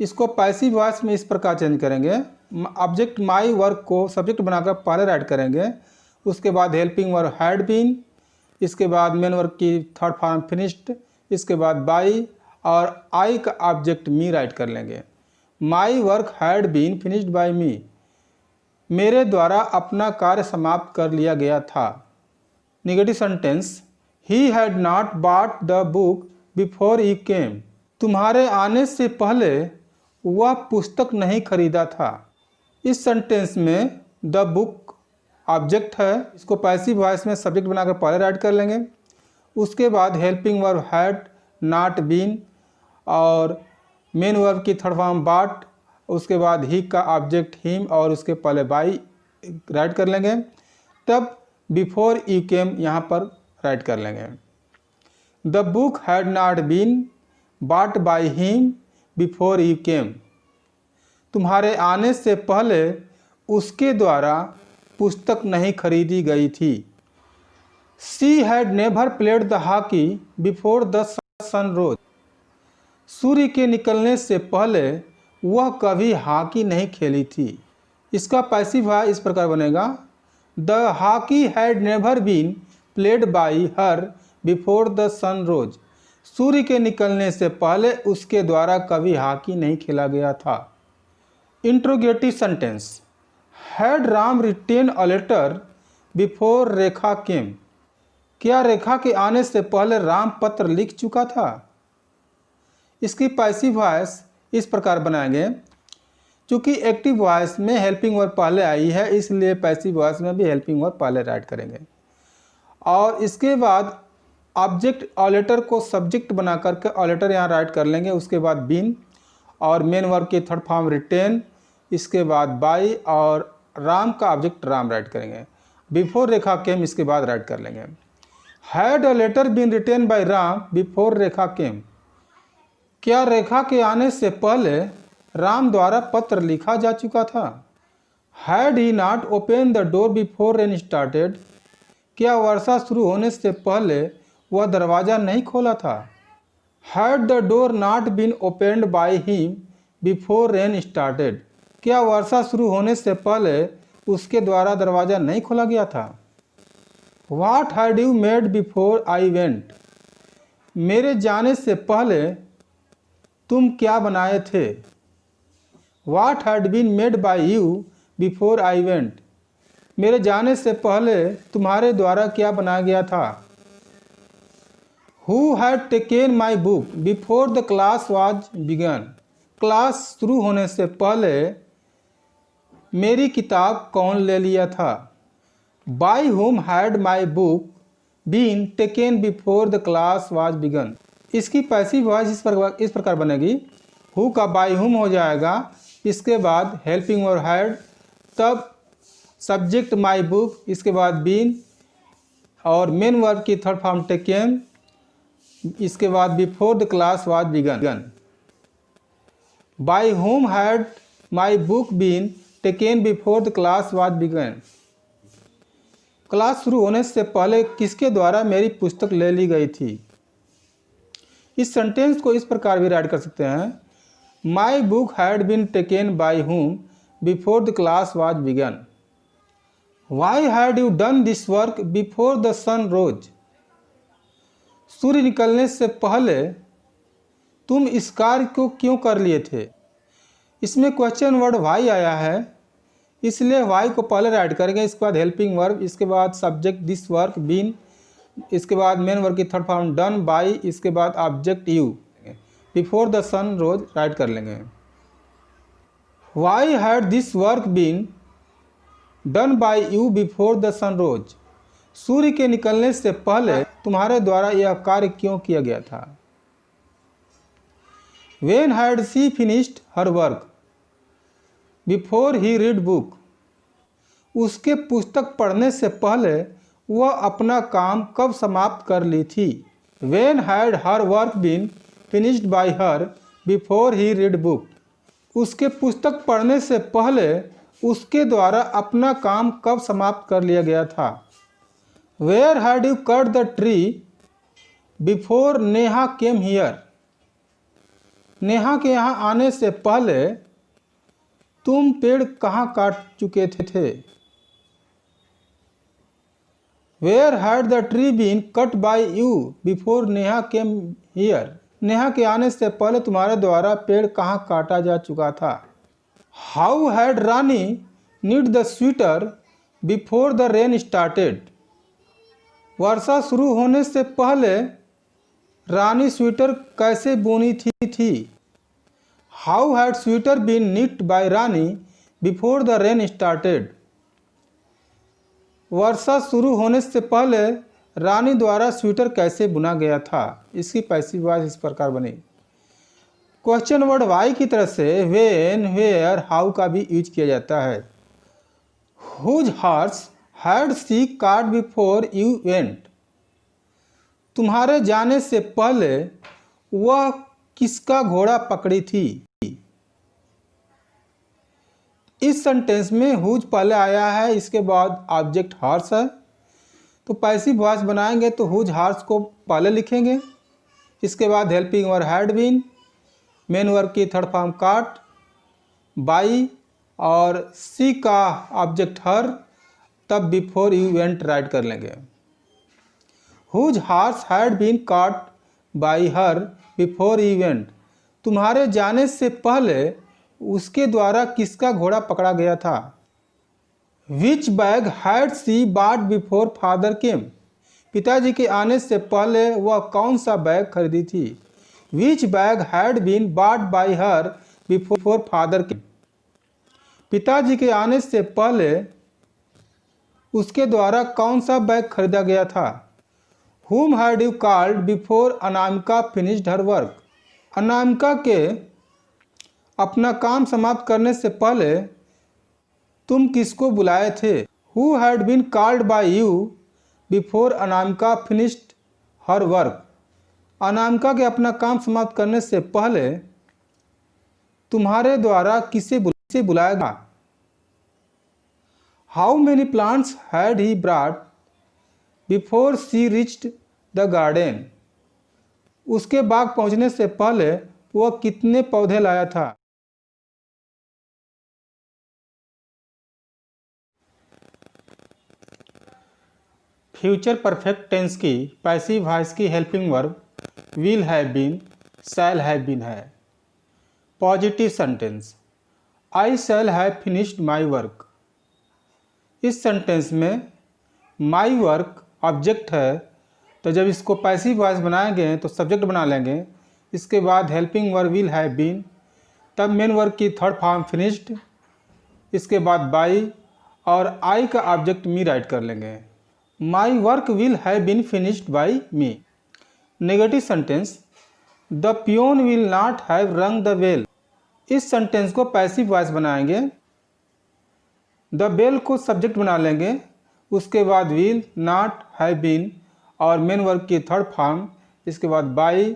इसको पैसिव वॉइस में इस प्रकार चेंज करेंगे, ऑब्जेक्ट माई वर्क को सब्जेक्ट बनाकर पहले राइट करेंगे, उसके बाद हेल्पिंग वर्ब हैड बीन, इसके बाद मेन वर्ब की थर्ड फॉर्म फिनिश्ड, इसके बाद बाई और आई का ऑब्जेक्ट मी राइट कर लेंगे। My work had been finished by me, मेरे द्वारा अपना कार्य समाप्त कर लिया गया था। Negative sentence, he had not bought the book before he came, तुम्हारे आने से पहले वह पुस्तक नहीं खरीदा था। इस सेंटेंस में द बुक ऑब्जेक्ट है, इसको पैसिव वॉइस में सब्जेक्ट बनाकर पहले राइट कर लेंगे, उसके बाद helping verb had not been और मेन वर्ब की थर्ड फॉर्म बॉट, उसके बाद ही का ऑब्जेक्ट हिम और उसके पहले बाई राइट कर लेंगे, तब बिफोर यू केम यहाँ पर राइट कर लेंगे। The book had not been bought by him before you came, तुम्हारे आने से पहले उसके द्वारा पुस्तक नहीं खरीदी गई थी। She had never played the hockey before the sun rose, सूर्य के निकलने से पहले वह कभी हॉकी नहीं खेली थी। इसका पैसिव वॉइस इस प्रकार बनेगा, the hockey had never been played by her before the sun rose, सूर्य के निकलने से पहले उसके द्वारा कभी हॉकी नहीं खेला गया था। Interrogative sentence, had Ram written a letter before Rekha came, क्या रेखा के आने से पहले राम पत्र लिख चुका था। इसकी पैसिव वॉइस इस प्रकार बनाएंगे, क्योंकि एक्टिव वॉइस में हेल्पिंग वर्ब पहले आई है इसलिए पैसिव वॉइस में भी हेल्पिंग वर्ब पहले राइट करेंगे, और इसके बाद ऑब्जेक्ट ऑलेटर को सब्जेक्ट बना करके ऑलेटर यहाँ राइट कर लेंगे। उसके बाद बीन और मेन वर्ब की थर्ड फॉर्म रिटेन, इसके बाद बाई और राम का ऑब्जेक्ट राम राइट करेंगे। बिफोर रेखा केम इसके बाद राइट कर लेंगे। Had a letter been written by Ram before Rekha came, क्या रेखा के आने से पहले राम द्वारा पत्र लिखा जा चुका था। Had he not open the door before rain started, क्या वर्षा शुरू होने से पहले वह दरवाज़ा नहीं खोला था। Had the door not been opened by him before rain started, क्या वर्षा शुरू होने से पहले उसके द्वारा दरवाज़ा नहीं खोला गया था। What had you made before I went, मेरे जाने से पहले तुम क्या बनाए थे। What had been made by you before I went, मेरे जाने से पहले तुम्हारे द्वारा क्या बनाया गया था। Who had taken my book before the class was began, class शुरू होने से पहले मेरी किताब कौन ले लिया था। By whom had my book been taken before the class was began, इसकी पैसिव वॉइस इस प्रकार बनेगी। हु का बाय हुम हो जाएगा, इसके बाद हेल्पिंग और हैड, तब सब्जेक्ट माई बुक, इसके बाद बीन और मेन वर्ब की थर्ड फॉर्म टेकन, इसके बाद before the class was began. By whom had my book been taken before the class was began, class शुरू होने से पहले किसके द्वारा मेरी पुस्तक ले ली गई थी। इस सेंटेंस को इस प्रकार भी राइट कर सकते हैं, my book had been taken by whom before the class was begun. Why had you done this work before the sun rose, सूर्य निकलने से पहले तुम इस कार्य को क्यों कर लिए थे। इसमें क्वेश्चन वर्ड वाई आया है, इसलिए वाई को पहले राइट करेंगे, इसके बाद हेल्पिंग वर्ब, इसके बाद सब्जेक्ट दिस वर्क बीन, इसके बाद मेन वर्ब की थर्ड फॉर्म डन बाई, इसके बाद object you, before the sun rose write कर लेंगे। Why had this work been done by you before the sun rose, सूर्य के निकलने से पहले तुम्हारे द्वारा यह कार्य क्यों किया गया था। When had she finished her work before he read book, उसके पुस्तक पढ़ने से पहले वह अपना काम कब समाप्त कर ली थी। When had her work been finished by her before he read book, उसके पुस्तक पढ़ने से पहले उसके द्वारा अपना काम कब समाप्त कर लिया गया था। Where had you cut the tree before Neha came here, Neha के यहाँ आने से पहले तुम पेड़ कहाँ काट चुके थे। Where had the tree been cut by you before Neha came here, Neha के आने से पहले तुम्हारे द्वारा पेड़ कहाँ काटा जा चुका था। How had Rani knit the sweater before the rain started, वर्षा शुरू होने से पहले रानी स्वेटर कैसे बुनी थी। How had sweater been knit by Rani before the rain started, वर्षा शुरू होने से पहले रानी द्वारा स्वेटर कैसे बुना गया था। इसकी पैसिव वॉइस इस प्रकार बनी। क्वेश्चन वर्ड वाई की तरह से व्हेन, वेयर, हाउ का भी यूज किया जाता है। Whose horse had she caught before you went, तुम्हारे जाने से पहले वह किसका घोड़ा पकड़ी थी। इस सेंटेंस में हुज पहले आया है, इसके बाद ऑब्जेक्ट हॉर्स है, तो पैसिव वॉइस बनाएंगे तो हुज हॉर्स को पहले लिखेंगे, इसके बाद helping verb had been, main verb की थर्ड फॉर्म काट, बाई और सी का ऑब्जेक्ट हर, तब बिफोर यू वेंट राइट कर लेंगे। Whose horse had been caught by her before you went, तुम्हारे जाने से पहले उसके द्वारा किसका घोड़ा पकड़ा गया था। Which bag had she bought before father came, पिताजी के आने से पहले वह कौन सा बैग खरीदी थी। Which bag had been bought by her before father came, पिताजी के आने से पहले उसके द्वारा कौन सा बैग खरीदा गया था। Whom had you called before Anamika finished her work? Anamika के अपना काम समाप्त करने से पहले तुम किसको बुलाए थे? Who had been called by you before Anamika finished her work? Anamika के अपना काम समाप्त करने से पहले तुम्हारे द्वारा किसे बुलाया गया? How many plants had he brought before she reached the garden? उसके बाग पहुंचने से पहले वह कितने पौधे लाया था? फ्यूचर परफेक्ट टेंस की पैसिव वॉइस की helping verb will have been, shall have been है। Positive sentence, I shall have finished my work. इस सेंटेंस में माई वर्क ऑब्जेक्ट है, तो जब इसको पैसिव वॉइस बनाएंगे तो सब्जेक्ट बना लेंगे। इसके बाद helping verb will have been, तब मेन वर्क की थर्ड फॉर्म फिनिश्ड, इसके बाद बाई और आई का ऑब्जेक्ट मी राइट कर लेंगे। My work will have been finished by me. Negative sentence, the peon will not have rung the bell. इस sentence को पैसिव वॉइस बनाएंगे। द बेल को सब्जेक्ट बना लेंगे, उसके बाद विल, नॉट, हैव बीन और मेन वर्क की थर्ड फॉर्म, इसके बाद बाई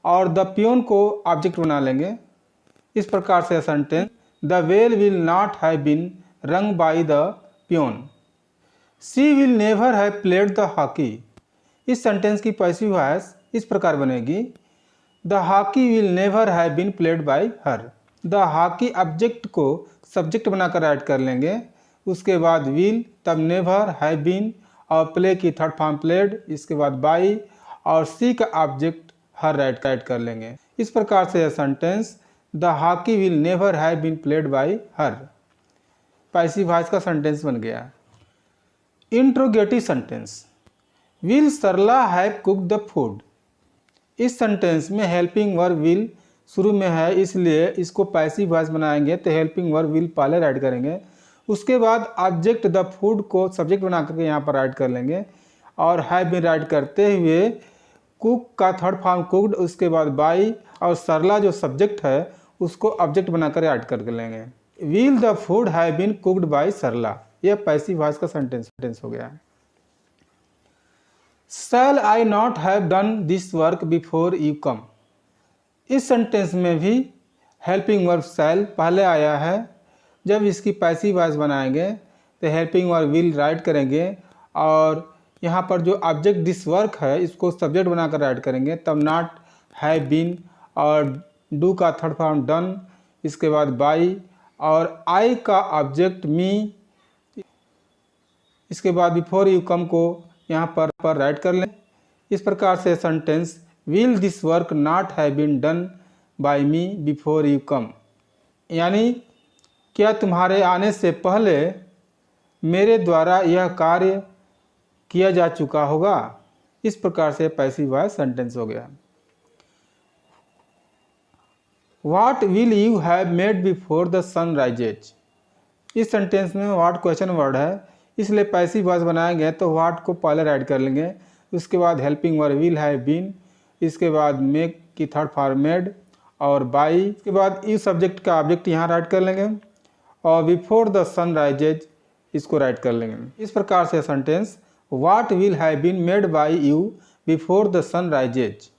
और द पियोन को ऑब्जेक्ट बना लेंगे। इस प्रकार से sentence, the bell will not have been rung by the peon. She will never have played the hockey. इस सेंटेंस की पैसिव वॉइस इस प्रकार बनेगी, the hockey will never have been played by her. The hockey object को subject बनाकर write कर लेंगे, उसके बाद विल, तब नेवर, हैव बीन और प्ले की थर्ड फॉर्म प्लेड, इसके बाद बाई और सी का ऑब्जेक्ट हर राइट कर लेंगे। इस प्रकार से यह sentence, the hockey will never have been played by her, passive voice का सेंटेंस बन गया। Interrogative sentence, will Sarla have cook the food. इस सेंटेंस में हेल्पिंग वर्ब विल शुरू में है, इसलिए इसको पैसिव वॉइस बनाएंगे तो हेल्पिंग वर्ब विल पहले राइट करेंगे, उसके बाद ऑब्जेक्ट द फूड को सब्जेक्ट बना करके यहाँ पर राइट कर लेंगे और हैव बीन राइट करते हुए कुक का थर्ड फॉर्म कुकड, उसके बाद बाई और सरला जो सब्जेक्ट है उसको ऑब्जेक्ट बनाकर राइट कर लेंगे। Will the food have been cooked by Sarla, यह पैसिव वॉइस का सेंटेंस हो गया। Shall I not have done this work before you come. इस सेंटेंस में भी हेल्पिंग वर्ब शैल पहले आया है। जब इसकी पैसिव वॉइस बनाएंगे तो हेल्पिंग वर्ब विल राइट करेंगे और यहाँ पर जो ऑब्जेक्ट दिस वर्क है इसको सब्जेक्ट बनाकर राइट करेंगे, तब नॉट, हैव बीन और डू का थर्ड फॉर्म डन, इसके बाद बाई और आई का ऑब्जेक्ट मी, इसके बाद बिफोर यू कम को यहाँ पर राइट कर लें। इस प्रकार से sentence, will this work not have been done by me before you come, यानी क्या तुम्हारे आने से पहले मेरे द्वारा यह कार्य किया जा चुका होगा। इस प्रकार से पैसिव वॉइस सेंटेंस हो गया। What will you have made before the sun rises. इस सेंटेंस में व्हाट क्वेश्चन वर्ड है, इसलिए पैसिव वॉइस बनाएंगे तो व्हाट को पहले राइट कर लेंगे, उसके बाद helping verb will have been, इसके बाद मेक की थर्ड फॉर्म मेड और बाई, इसके बाद इस सब्जेक्ट का ऑब्जेक्ट यहाँ राइट कर लेंगे और बिफोर द सन राइजेज इसको राइट कर लेंगे। इस प्रकार से sentence, what will have been made by you before the sun rises.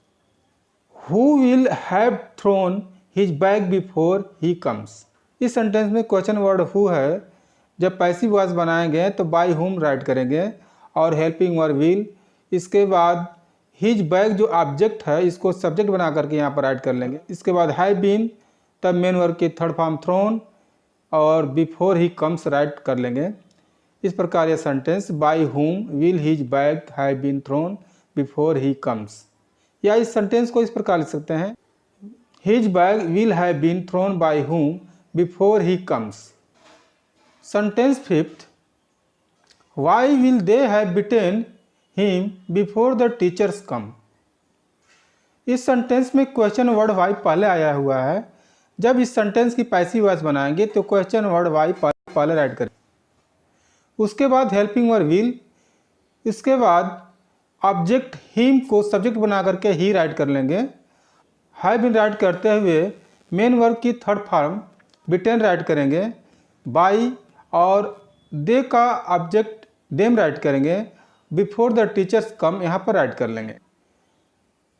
Who will have thrown his bag before he comes. इस सेंटेंस में क्वेश्चन वर्ड हु है, जब पैसिव वॉइस बनाएंगे तो बाय हुम राइट करेंगे और हेल्पिंग वर्ब विल, इसके बाद हिज बैग जो ऑब्जेक्ट है इसको सब्जेक्ट बना करके यहाँ पर राइट कर लेंगे। इसके बाद हैव बीन, तब मेन वर्ब की थर्ड फॉर्म थ्रोन और बिफोर ही कम्स राइट कर लेंगे। इस प्रकार यह sentence, by whom will his bag have been thrown before he comes, या इस सेंटेंस को इस प्रकार लिख सकते हैं, his bag will have been thrown by whom before he comes. Sentence fifth, why will they have beaten him before the teachers come. इस sentence में क्वेश्चन वर्ड वाई पहले आया हुआ है। जब इस सेंटेंस की पैसिव वॉइस बनाएंगे तो क्वेश्चन वर्ड वाई पहले राइट करें, उसके बाद हेल्पिंग वर्ब विल, इसके बाद ऑब्जेक्ट हिम को सब्जेक्ट बना करके ही राइट कर लेंगे। हैव बीन राइट करते हुए मेन वर्ब की थर्ड फॉर्म बीटेन राइट करेंगे। बाई और दे का ऑब्जेक्ट देम राइट करेंगे। बिफोर द टीचर्स कम यहाँ पर राइट कर लेंगे।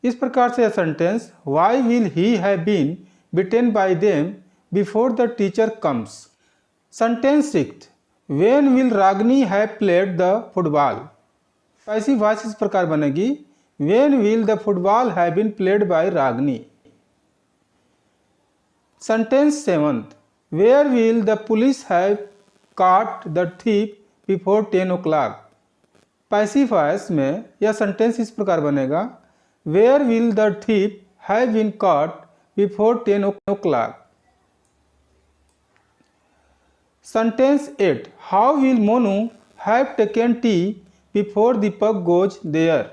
इस प्रकार से sentence why will he have been beaten by them before the teacher comes. Sentence sixth, when will Ragini have played the football. Passive voice इस प्रकार बनेगी, when will the football have been played by Ragini. Sentence seventh, where will the police have caught the thief before 10 o'clock। Passive voice में यह sentence इस प्रकार बनेगा, where will the thief have been caught before 10 o'clock। Sentence 8, how will Monu have taken tea before Deepak goes there.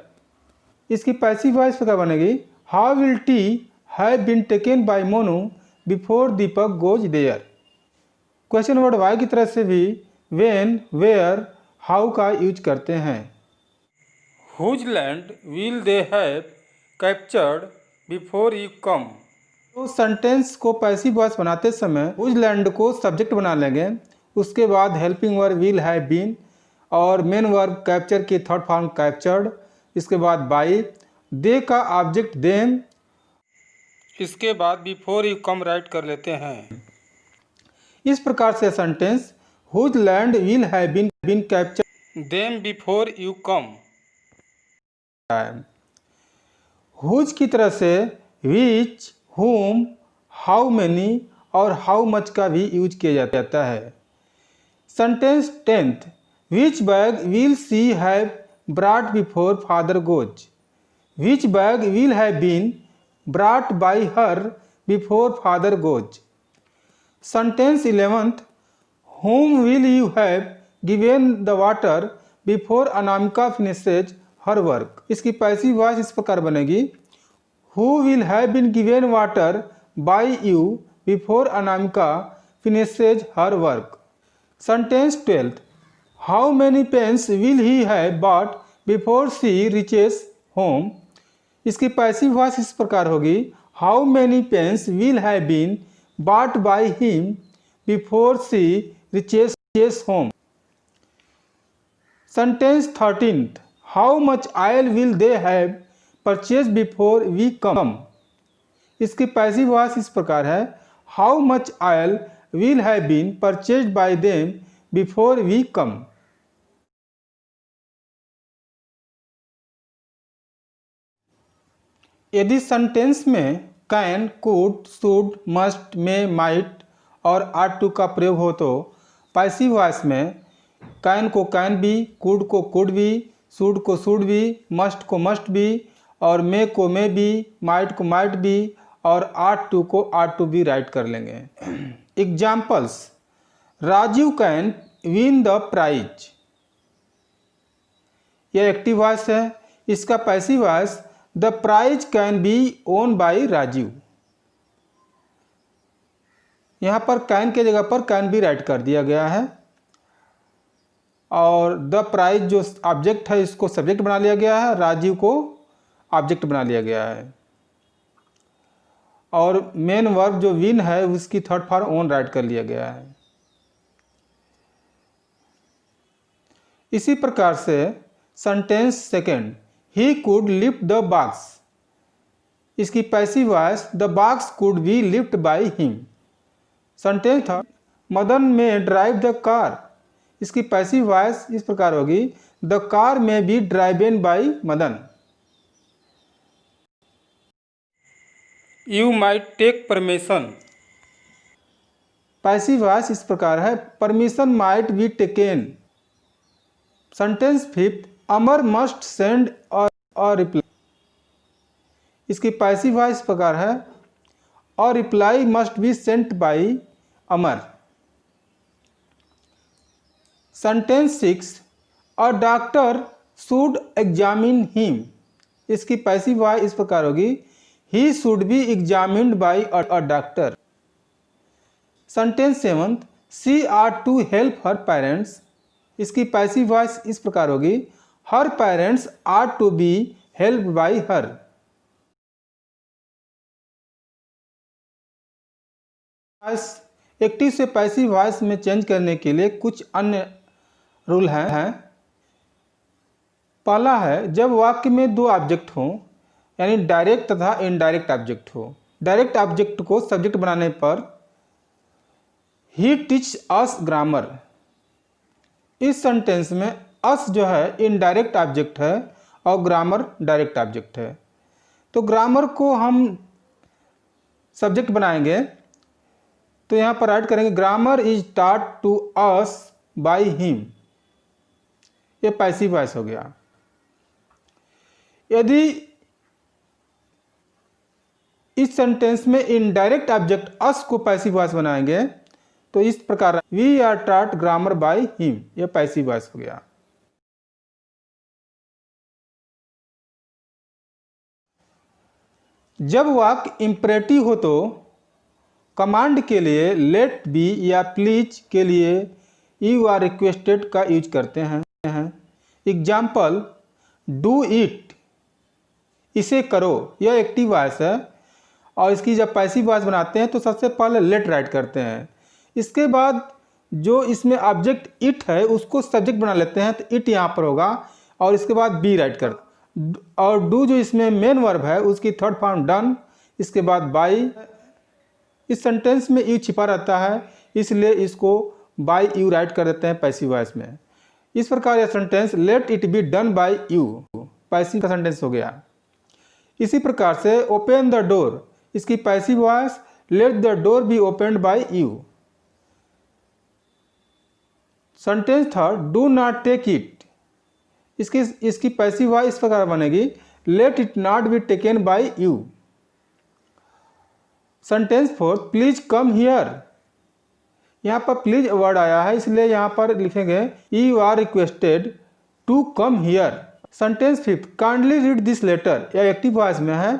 इसकी passive voice प्रकार बनेगी, how will tea have been taken by Monu before Deepak goes there. Question word why की तरह से भी when, where, how का use करते हैं। Whose land will they have captured before you come. तो सेंटेंस को पैसिव वॉइस बनाते समय हुज लैंड को सब्जेक्ट बना लेंगे, उसके बाद helping verb will have been और मेन वर्ब कैप्चर की थर्ड फॉर्म कैप्चर्ड, इसके बाद बाई, दे का ऑब्जेक्ट देम, इसके बाद बिफोर यू कम राइट कर लेते हैं। इस प्रकार से sentence whose land will have been captured them before you come. Whose की तरह से विच, whom, हाउ मैनी और हाउ मच का भी यूज किया जाता है। Sentence 10th, which bag will see have brought before father goes. Which bag will have been brought by her before father goes. Sentence 11th, whom will you have given the water before Anamika finishes her work. इसकी passive voice इस प्रकार बनेगी, who will have been given water by you before Anamika finishes her work। Sentence 12th, how many pens will he have bought before she reaches home। इसकी passive voice इस प्रकार होगी, how many pens will have been bought by him before she reaches home। Sentence 13th, how much oil will they have purchase before we come. इसकी passive voice इस प्रकार है, how much oil will have been purchase by them before we come. यदि sentence में can, could, should, must, may, might और ought to का प्रयोग हो तो पैसिव वॉइस में कैन को कैन बी, कुड को कुड बी, शुड को शुड बी, मस्ट को मस्ट बी और मे को मे बी, माइट को माइट बी और आट टू को आट टू बी राइट कर लेंगे। Examples, Rajiv can win the prize. यह एक्टिव वॉइस है, इसका passive voice the prize can be won by Rajiv. यहाँ पर कैन के जगह पर कैन बी राइट कर दिया गया है और द प्राइज जो ऑब्जेक्ट है इसको सब्जेक्ट बना लिया गया है, राजीव को ऑब्जेक्ट बना लिया गया है और मेन वर्ब जो विन है उसकी थर्ड फॉर्म ओन राइट कर लिया गया है। इसी प्रकार से sentence second, he could lift the box. इसकी passive voice the box could be lift by him. Sentence third, Madan may drive the car. इसकी पैसिव वॉइस इस प्रकार होगी, the car may be driven by Madan. You might take permission. Passive voice इस प्रकार है, permission might be taken. Sentence fifth, Amar must send a reply. इसकी passive voice इस प्रकार है, a reply must be sent by Amar. Sentence six, a doctor should examine him. इसकी passive voice इस प्रकार होगी, he should be examined by a doctor। Sentence 7, she ought to help her parents। इसकी passive voice इस प्रकार होगी, her parents are to be help by her. Active से passive voice में चेंज करने के लिए कुछ अन्य रूल हैं। पहला है, जब वाक्य में दो ऑब्जेक्ट हों, यानी डायरेक्ट तथा इनडायरेक्ट ऑब्जेक्ट हो। डायरेक्ट ऑब्जेक्ट को सब्जेक्ट बनाने पर ही टीच अस ग्रामर। इस सेंटेंस में अस जो है इनडायरेक्ट ऑब्जेक्ट है और ग्रामर डायरेक्ट ऑब्जेक्ट है। तो ग्रामर को हम सब्जेक्ट बनाएंगे तो यहाँ पर राइट करेंगे grammar is taught to us by him. ये पैसिव वॉइस हो गया। यदि इस सेंटेंस में इनडायरेक्ट ऑब्जेक्ट अस को पैसिव वॉइस बनाएंगे तो इस प्रकार we are taught grammar by him, यह पैसिव वॉइस हो गया। जब वाक्य इंपरेटिव हो तो कमांड के लिए लेट बी या प्लीज के लिए यू आर रिक्वेस्टेड का यूज करते हैं। एग्जाम्पल, डू इट, इसे करो, यह एक्टिव वॉइस है और इसकी जब पैसिव वॉइस बनाते हैं तो सबसे पहले लेट राइट करते हैं। इसके बाद जो इसमें ऑब्जेक्ट इट है उसको सब्जेक्ट बना लेते हैं तो इट यहाँ पर होगा और इसके बाद बी राइट कर, और डू जो इसमें मेन वर्ब है उसकी थर्ड फॉर्म डन, इसके बाद बाई। इस सेंटेंस में यू छिपा रहता है इसलिए इसको बाई यू राइट कर देते हैं पैसिव वॉइस में। इस प्रकार यह sentence let it be done by you passive का सेंटेंस हो गया। इसी प्रकार से ओपन द डोर, इसकी passive voice let the door be opened by you. Sentence third, do not take it, इसकी पैसिव वॉइस इस प्रकार बनेगी let it not be taken by you. Sentence fourth, please come here, यहाँ पर please word आया है इसलिए यहाँ पर लिखेंगे you are requested to come here. Sentence fifth, kindly read this letter, यह एक्टिव वॉइस में है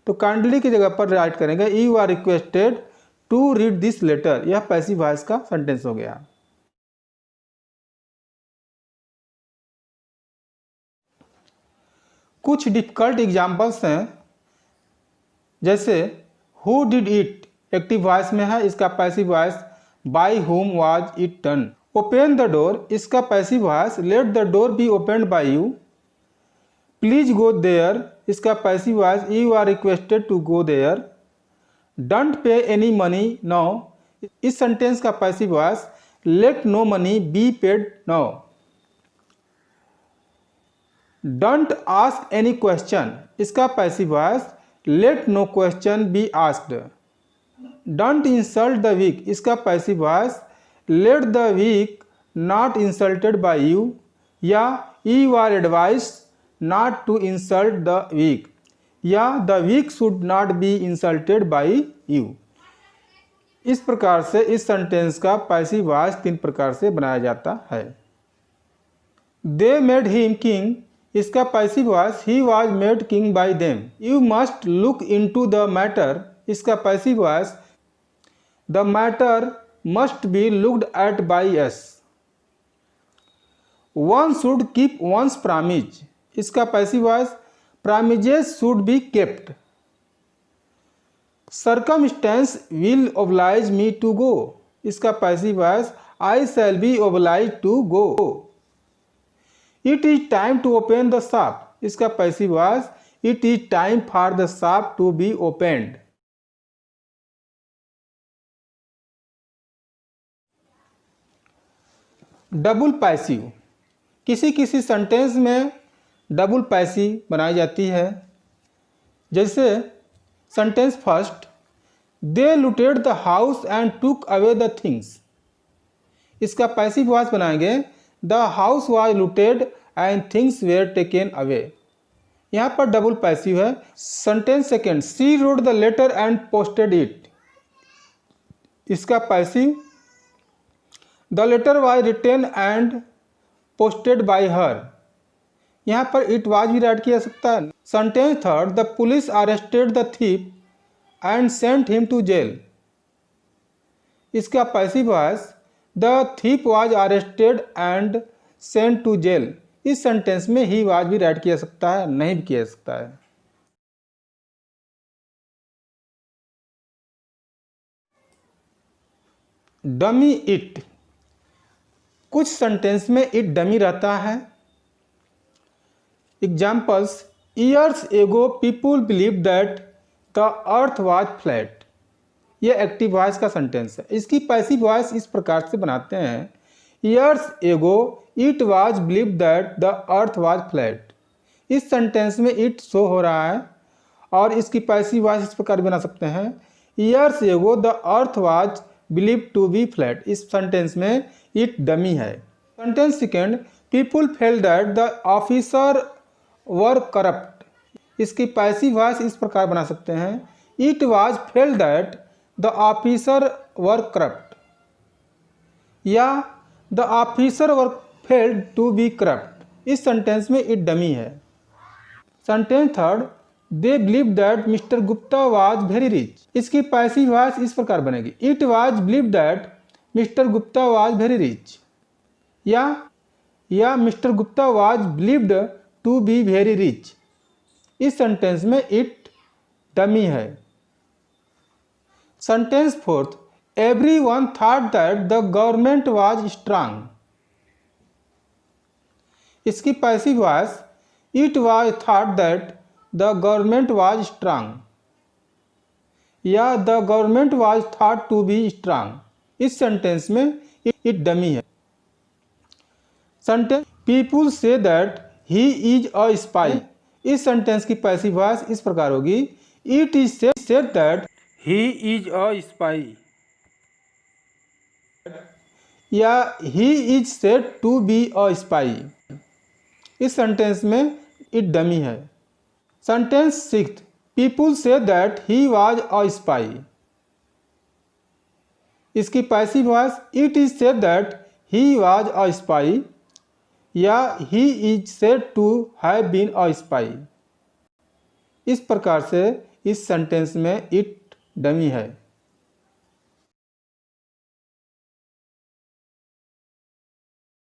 तो काइंडली की जगह पर राइट करेंगे you are requested to read this letter, यह पैसिव वॉइस का सेंटेंस हो गया। कुछ डिफिकल्ट एग्जाम्पल्स हैं, जैसे who did it active voice में है, इसका passive voice by whom was it done. Open the door, इसका passive voice let the door be opened by you. Please go there, इसका passive voice you are requested to go there. Don't pay any money now, इस sentence का passive voice let no money be paid now. Don't ask any question, इसका passive voice let no question be asked. Don't insult the weak, इसका passive voice let the weak not insulted by you, या you are advised not to insult the weak, या the week should not be insulted by you. इस प्रकार से इस sentence का passive voice तीन प्रकार से बनाया जाता है। दे मेड हिम किंग, इसका passive voice he was made king by them. You must look into the matter, इसका passive voice the matter must be looked at by us. One should keep one's promise, इसका passive voice promises should be kept. Circumstance will oblige me to go, इसका passive voice I shall be oblige to go. It is time to open the shop, इसका passive voice it is time for the shop to be opened. Double passive, किसी किसी sentence में double passive बनाई जाती है। जैसे sentence first, they looted the house and took away the things, इसका passive voice बनाएंगे the house was looted and things were taken away, यहाँ पर डबल पैसिव है। Sentence second, she wrote the letter and posted it, इसका passive the letter was written and posted by her, यहाँ पर it was भी right किया जा सकता है। Sentence third, the police arrested the thief and sent him to jail, इसका passive voice the thief was arrested and sent to jail, इस sentence में ही वाज भी राइट किया जा सकता है, नहीं भी किया जा सकता है। डमी इट, कुछ सेंटेंस में इट डमी रहता है। Examples, years ago people believe that the earth was flat. यह एक्टिव वॉइस का सेंटेंस है। इसकी पैसिव वॉइस इस प्रकार से बनाते हैं, ईयर्स एगो it was believe that the earth was flat. इस सेंटेंस में इट शो हो रहा है और इसकी पैसिव वॉइस इस प्रकार बना सकते हैं, years ago the earth was believe to be flat. इस सेंटेंस में इट डमी है। Sentence second, people felt that the officer were corrupt. इसकी पैसिव वॉइस इस प्रकार बना सकते हैं, it was felt that the officer were corrupt या the officer were felt to be corrupt. इस सेंटेंस में इट डमी है। Sentence third, they believe that mister Gupta was very rich. इसकी पैसिव वॉइस इस प्रकार बनेगी, it was believe that mister Gupta was very rich या mister Gupta was believed to be very rich. इस sentence में इट डमी है। Sentence fourth, everyone thought that the government was strong. इसकी passive voice, it was thought that the government was strong या the government was thought to be strong. इस sentence में it dummy है। Sentence, people say that he is a spy. इस sentence की passive voice इस प्रकार होगी, it is said that he is a spy या he is said to be a spy. इस सेंटेंस में इट डमी है। Sentence sixth, people say that he was a spy. इसकी passive voice, it is said that he was a spy या he is said to have been a spy. इस प्रकार से इस sentence में it dummy है।